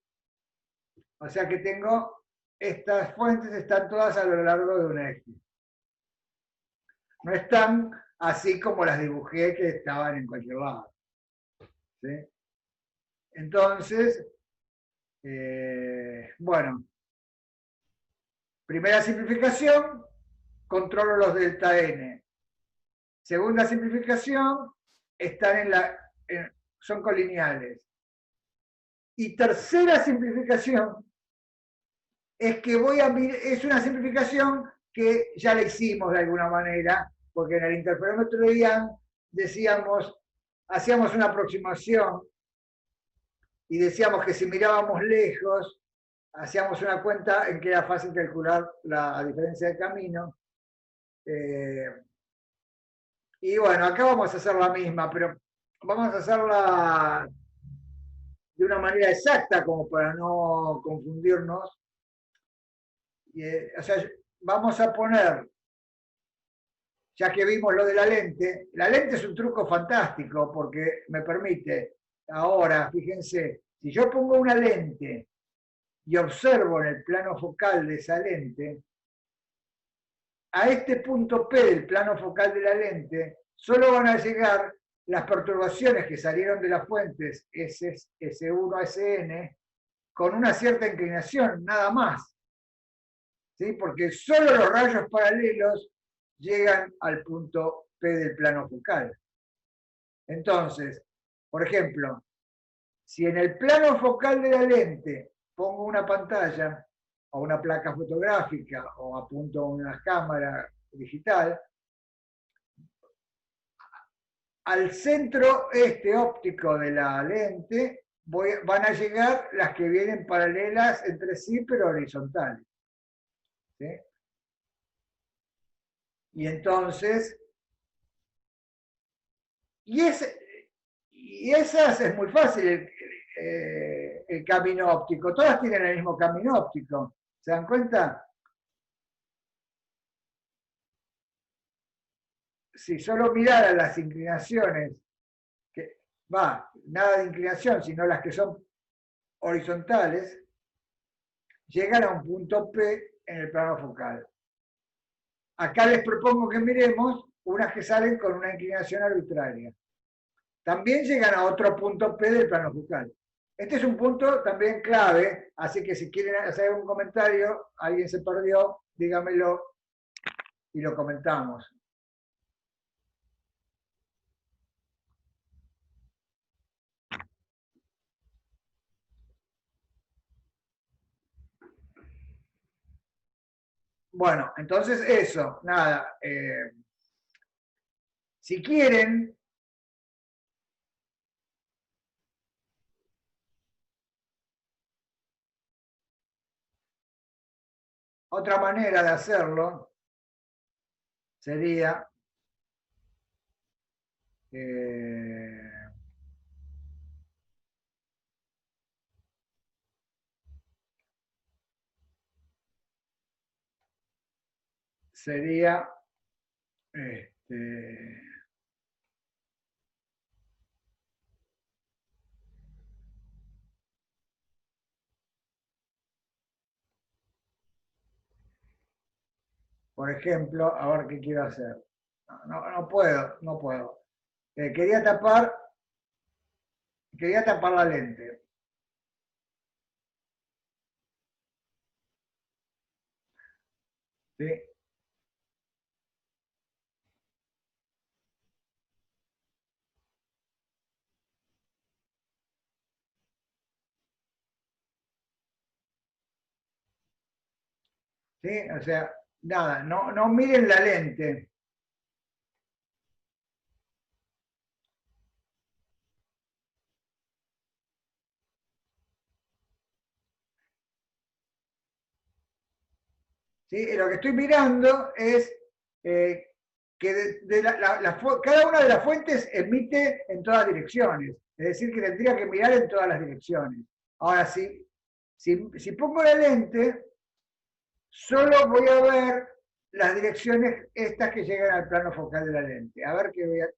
O sea que tengo, estas fuentes están todas a lo largo de un eje. No están así como las dibujé que estaban en cualquier lado. ¿Sí? Entonces, bueno, primera simplificación, controlo los delta n. Segunda simplificación, están son colineales. Y tercera simplificación, es que es una simplificación que ya la hicimos de alguna manera, porque en el interferómetro de Young hacíamos una aproximación y decíamos que si mirábamos lejos, hacíamos una cuenta en que era fácil calcular la diferencia de camino. Y bueno, acá vamos a hacer la misma, pero vamos a hacerla de una manera exacta como para no confundirnos. O sea, vamos a poner, ya que vimos lo de la lente es un truco fantástico porque me permite, ahora, fíjense, si yo pongo una lente y observo en el plano focal de esa lente, a este punto P del plano focal de la lente, solo van a llegar las perturbaciones que salieron de las fuentes S1 a Sn con una cierta inclinación, nada más. ¿sí? Porque solo los rayos paralelos llegan al punto P del plano focal. Entonces, por ejemplo, si en el plano focal de la lente pongo una pantalla o una placa fotográfica o apunto una cámara digital, al centro óptico de la lente van a llegar las que vienen paralelas entre sí, pero horizontales. ¿Sí? Y entonces, y esas es muy fácil el camino óptico. Todas tienen el mismo camino óptico. ¿Se dan cuenta? Si solo miraran las inclinaciones, nada de inclinación, sino las que son horizontales, llegan a un punto P en el plano focal. Acá les propongo que miremos unas que salen con una inclinación arbitraria. También llegan a otro punto P del plano focal. Este es un punto también clave, así que si quieren hacer un comentario, alguien se perdió, dígamelo y lo comentamos. Bueno, entonces eso, nada. Si quieren, otra manera de hacerlo sería sería por ejemplo, a ver qué quiero hacer. No puedo, no puedo. Quería tapar la lente. ¿Sí? ¿Sí? O sea, nada, no miren la lente. ¿Sí? Lo que estoy mirando es que cada una de las fuentes emite en todas direcciones. Es decir, que tendría que mirar en todas las direcciones. Ahora, si pongo la lente, solo voy a ver las direcciones estas que llegan al plano focal de la lente. A ver qué voy a...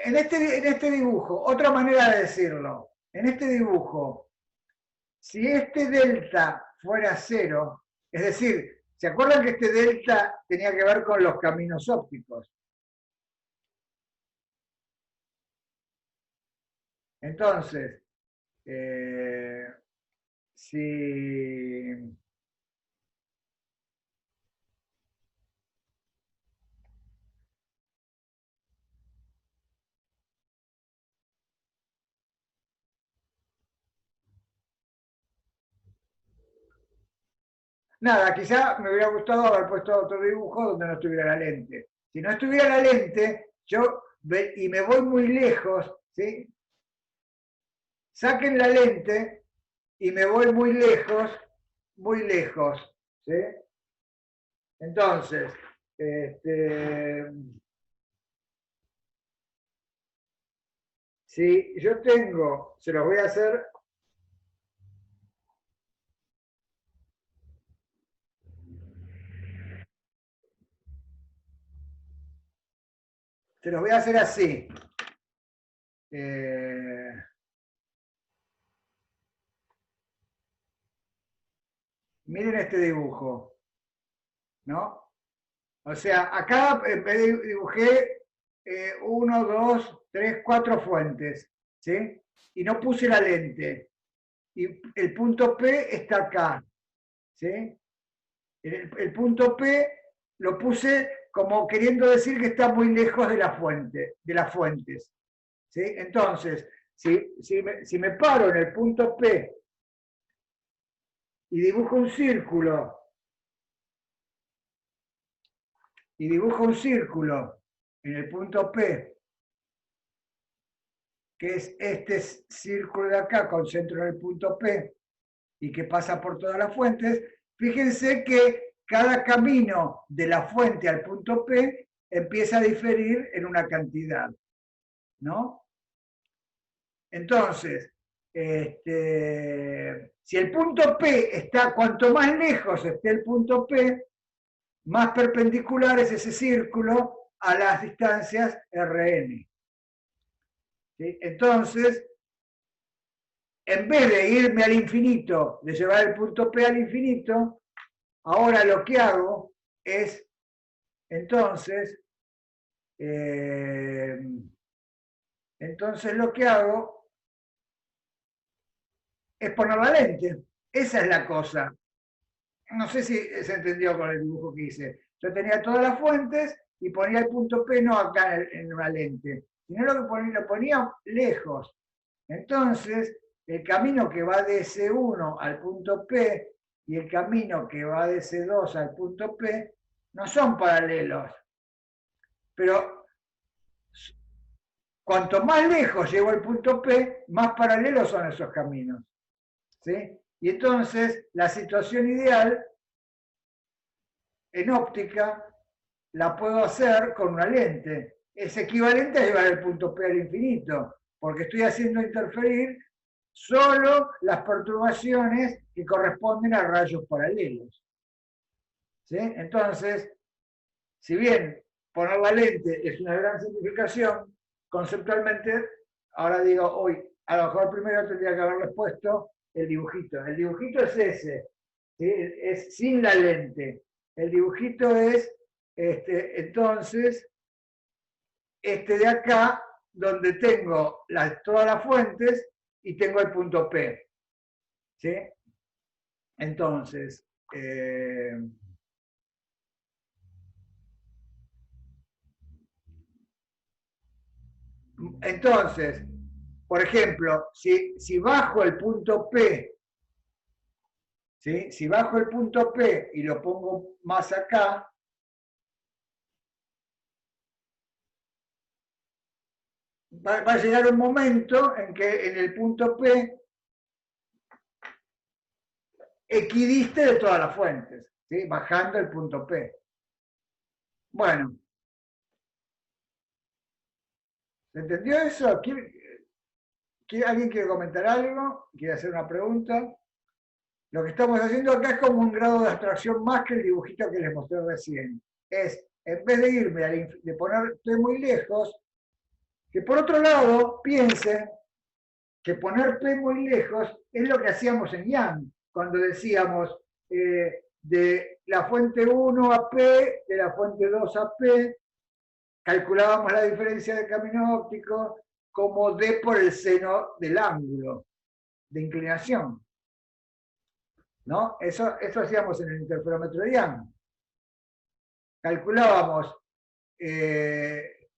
En este dibujo, otra manera de decirlo, en este dibujo, si este delta fuera cero, es decir, ¿se acuerdan que este delta tenía que ver con los caminos ópticos? Entonces, si nada, quizá me hubiera gustado haber puesto otro dibujo donde no estuviera la lente. Si no estuviera la lente, y me voy muy lejos, ¿sí? Saquen la lente y me voy muy lejos, ¿sí? Entonces, si yo tengo, se los voy a hacer, así. Miren este dibujo, ¿no? O sea, acá dibujé 1, 2, 3, 4 fuentes, ¿sí? Y no puse la lente. Y el punto P está acá, ¿sí? El punto P lo puse como queriendo decir que está muy lejos de la fuente, de las fuentes, ¿sí? Entonces, si me paro en el punto P y dibujo un círculo, en el punto P, que es este círculo de acá con centro en el punto P y que pasa por todas las fuentes, fíjense que cada camino de la fuente al punto P empieza a diferir en una cantidad, ¿no? Entonces, si el punto P está, cuanto más lejos esté el punto P, más perpendicular es ese círculo a las distancias Rn. ¿Sí? Entonces, en vez de irme al infinito, de llevar el punto P al infinito, ahora lo que hago es, entonces lo que hago es poner la lente. Esa es la cosa. No sé si se entendió con el dibujo que hice. Yo tenía todas las fuentes y ponía el punto P no acá en una lente, sino lo ponía lejos. Entonces, el camino que va de S1 al punto P y el camino que va de S2 al punto P no son paralelos. Pero cuanto más lejos llego al punto P, más paralelos son esos caminos. ¿Sí? Y entonces, la situación ideal en óptica la puedo hacer con una lente. Es equivalente a llevar el punto P al infinito, porque estoy haciendo interferir solo las perturbaciones que corresponden a rayos paralelos. ¿Sí? Entonces, si bien poner la lente es una gran simplificación, conceptualmente, ahora digo, hoy, a lo mejor primero tendría que haberles puesto el dibujito. El dibujito es ese, ¿sí? Es sin la lente. El dibujito es, entonces, de acá, donde tengo todas las fuentes y tengo el punto P. ¿Sí? Entonces, por ejemplo, si bajo el punto P, ¿sí? Si bajo el punto P y lo pongo más acá, va a llegar un momento en que en el punto P equidiste de todas las fuentes, ¿sí? Bajando el punto P. Bueno, ¿se entendió eso? ¿Alguien quiere comentar algo? ¿Quiere hacer una pregunta? Lo que estamos haciendo acá es como un grado de abstracción más que el dibujito que les mostré recién. Es, en vez de irme, de poner P muy lejos, que por otro lado piensen que poner P muy lejos es lo que hacíamos en Young, cuando decíamos de la fuente 1 a P, de la fuente 2 a P, calculábamos la diferencia de camino óptico como D por el seno del ángulo de inclinación. ¿No? Eso hacíamos en el interferómetro de Young. Calculábamos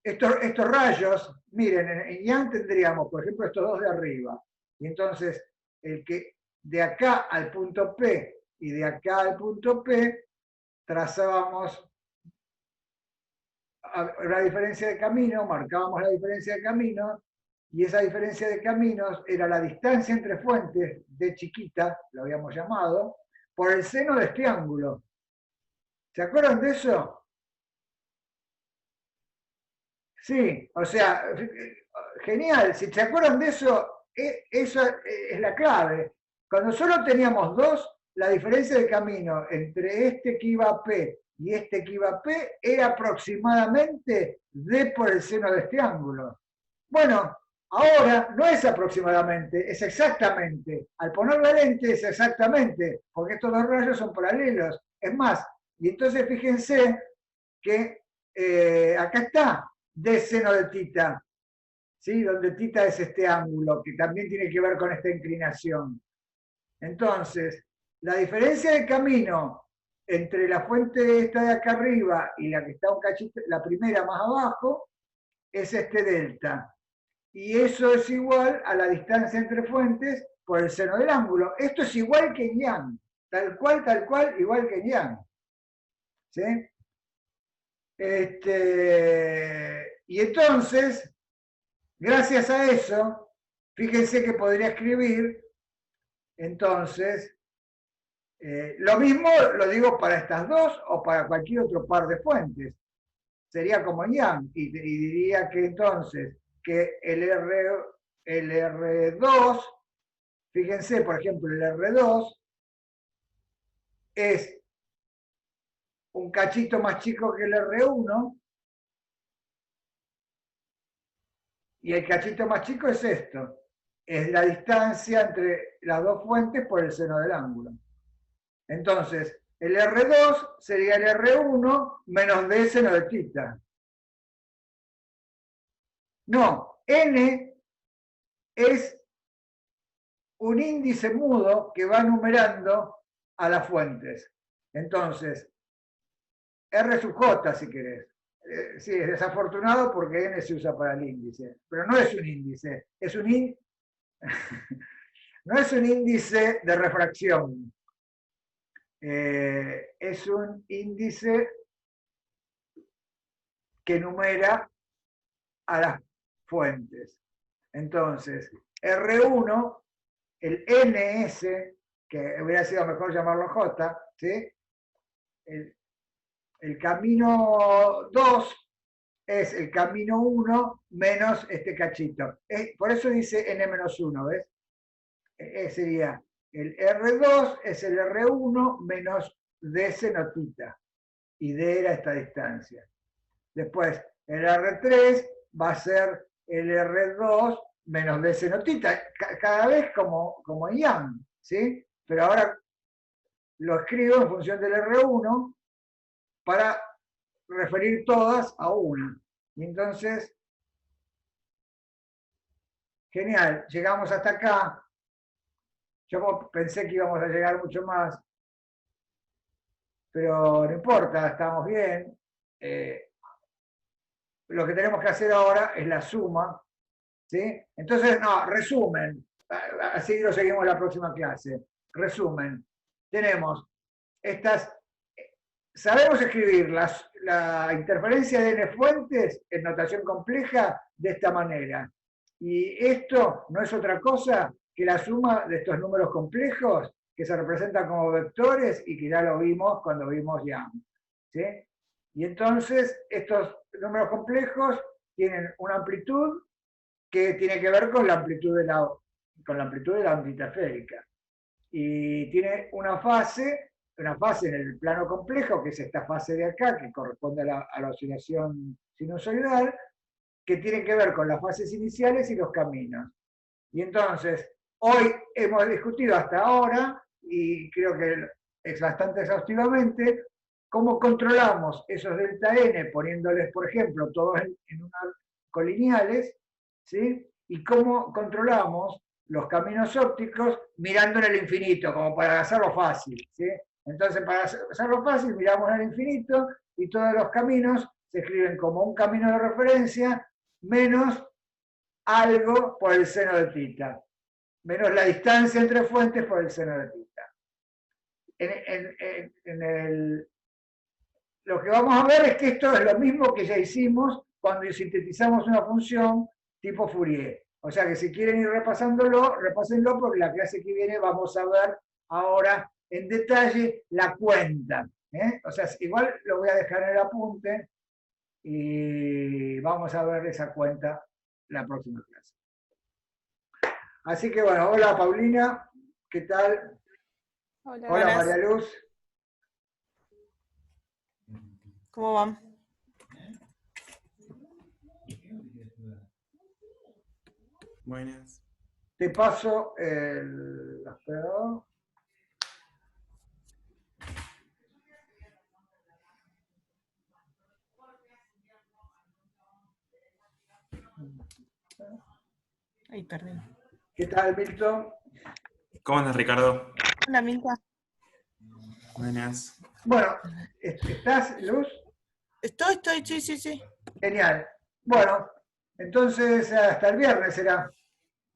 estos rayos, miren, en Young tendríamos, por ejemplo, estos dos de arriba. Y entonces, el que de acá al punto P y de acá al punto P, trazábamos la diferencia de camino, marcábamos la diferencia de camino, y esa diferencia de caminos era la distancia entre fuentes de chiquita, lo habíamos llamado, por el seno de este ángulo. ¿Se acuerdan de eso? Sí, o sea, genial. Si se acuerdan de eso, eso es la clave. Cuando solo teníamos dos, la diferencia de camino entre este que iba a P y este que iba a P era aproximadamente D por el seno de este ángulo. Bueno, ahora no es aproximadamente, es exactamente. Al poner la lente es exactamente, porque estos dos rayos son paralelos. Es más, y entonces fíjense que acá está, D seno de tita. ¿sí? Donde θ es este ángulo, que también tiene que ver con esta inclinación. Entonces, la diferencia de camino entre la fuente esta de acá arriba y la que está un cachito, la primera más abajo, es este delta. Y eso es igual a la distancia entre fuentes por el seno del ángulo. Esto es igual que en Yang. Tal cual, igual que en Yang. ¿Sí? Y entonces, gracias a eso, fíjense que podría escribir, entonces, lo mismo lo digo para estas dos o para cualquier otro par de fuentes. Sería como Yang, y diría que entonces que el R2, fíjense, por ejemplo, el R2 es un cachito más chico que el R1, y el cachito más chico es esto, es la distancia entre las dos fuentes por el seno del ángulo. Entonces, el R2 sería el R1 menos D seno de θ. No, N es un índice mudo que va numerando a las fuentes. Entonces, R sub J, si querés. Sí, es desafortunado porque N se usa para el índice, pero no es un índice, es un no es un índice de refracción, es un índice que numera a las fuentes. Entonces, R1, el NS, que hubiera sido mejor llamarlo J, ¿sí? El camino 2 es el camino 1 menos este cachito. Por eso dice N-1, ¿ves? Sería el R2 es el R1 menos D seno θ. Y D era esta distancia. Después, el R3 va a ser el R2 menos D seno θ. Cada vez como Yang, ¿sí? Pero ahora lo escribo en función del R1 para referir todas a una. Y entonces, genial, llegamos hasta acá. Yo pensé que íbamos a llegar mucho más, pero no importa, estamos bien. Lo que tenemos que hacer ahora es la suma, ¿sí? Entonces, no, resumen, así lo seguimos en la próxima clase. Resumen, tenemos estas, sabemos escribir la interferencia de n fuentes en notación compleja de esta manera. Y esto no es otra cosa que la suma de estos números complejos que se representan como vectores y que ya lo vimos cuando vimos Yang, ¿sí? Y entonces estos números complejos tienen una amplitud que tiene que ver con la amplitud de la onda interférica. Y tiene una fase en el plano complejo, que es esta fase de acá, que corresponde a la oscilación sinusoidal, que tiene que ver con las fases iniciales y los caminos. Y entonces, hoy hemos discutido hasta ahora, y creo que es bastante exhaustivamente, cómo controlamos esos delta n poniéndoles, por ejemplo, todos en unas colineales, ¿sí? Y cómo controlamos los caminos ópticos mirando en el infinito, como para hacerlo fácil, ¿sí? Entonces, para hacerlo fácil, miramos en el infinito y todos los caminos se escriben como un camino de referencia menos algo por el seno de θ, menos la distancia entre fuentes por el seno de θ. Lo que vamos a ver es que esto es lo mismo que ya hicimos cuando sintetizamos una función tipo Fourier. O sea que si quieren ir repasándolo, repásenlo porque la clase que viene vamos a ver ahora en detalle la cuenta. O sea, igual lo voy a dejar en el apunte y vamos a ver esa cuenta la próxima clase. Así que bueno, hola Paulina, ¿qué tal? Hola, Hola María Luz. ¿Cómo van? Buenas. Te paso el esperador. Ahí perdí. ¿Qué tal, Milton? ¿Cómo andas, Ricardo? Hola, Milka. Buenas. Bueno, ¿estás, Luz? Estoy, sí. Genial. Bueno, entonces hasta el viernes será.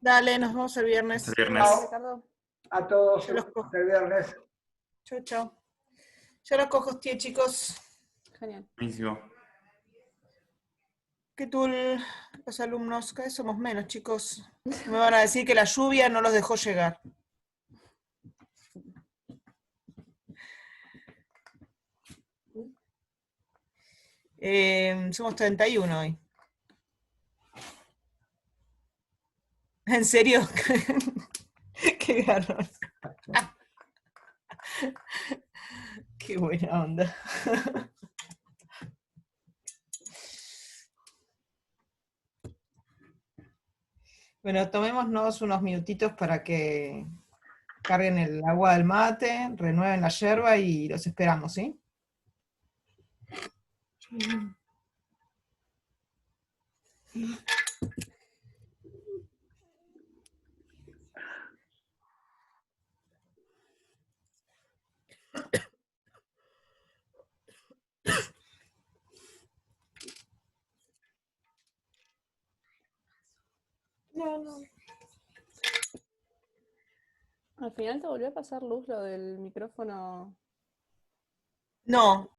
Dale, nos vemos el viernes. Hasta el viernes. Chao. Ricardo. A todos, Yo los cojo. hasta el viernes. Chau. Yo los cojo, tío, chicos. Genial. Buenísimo. ¿Qué tal los alumnos? Cada vez somos menos, chicos. Me van a decir que la lluvia no los dejó llegar. Somos 31 hoy. ¿En serio? Qué garrón. Qué buena onda. Bueno, tomémonos unos minutitos para que carguen el agua del mate, renueven la yerba y los esperamos, ¿sí? No. Al final te volvió a pasar luz lo del micrófono. No,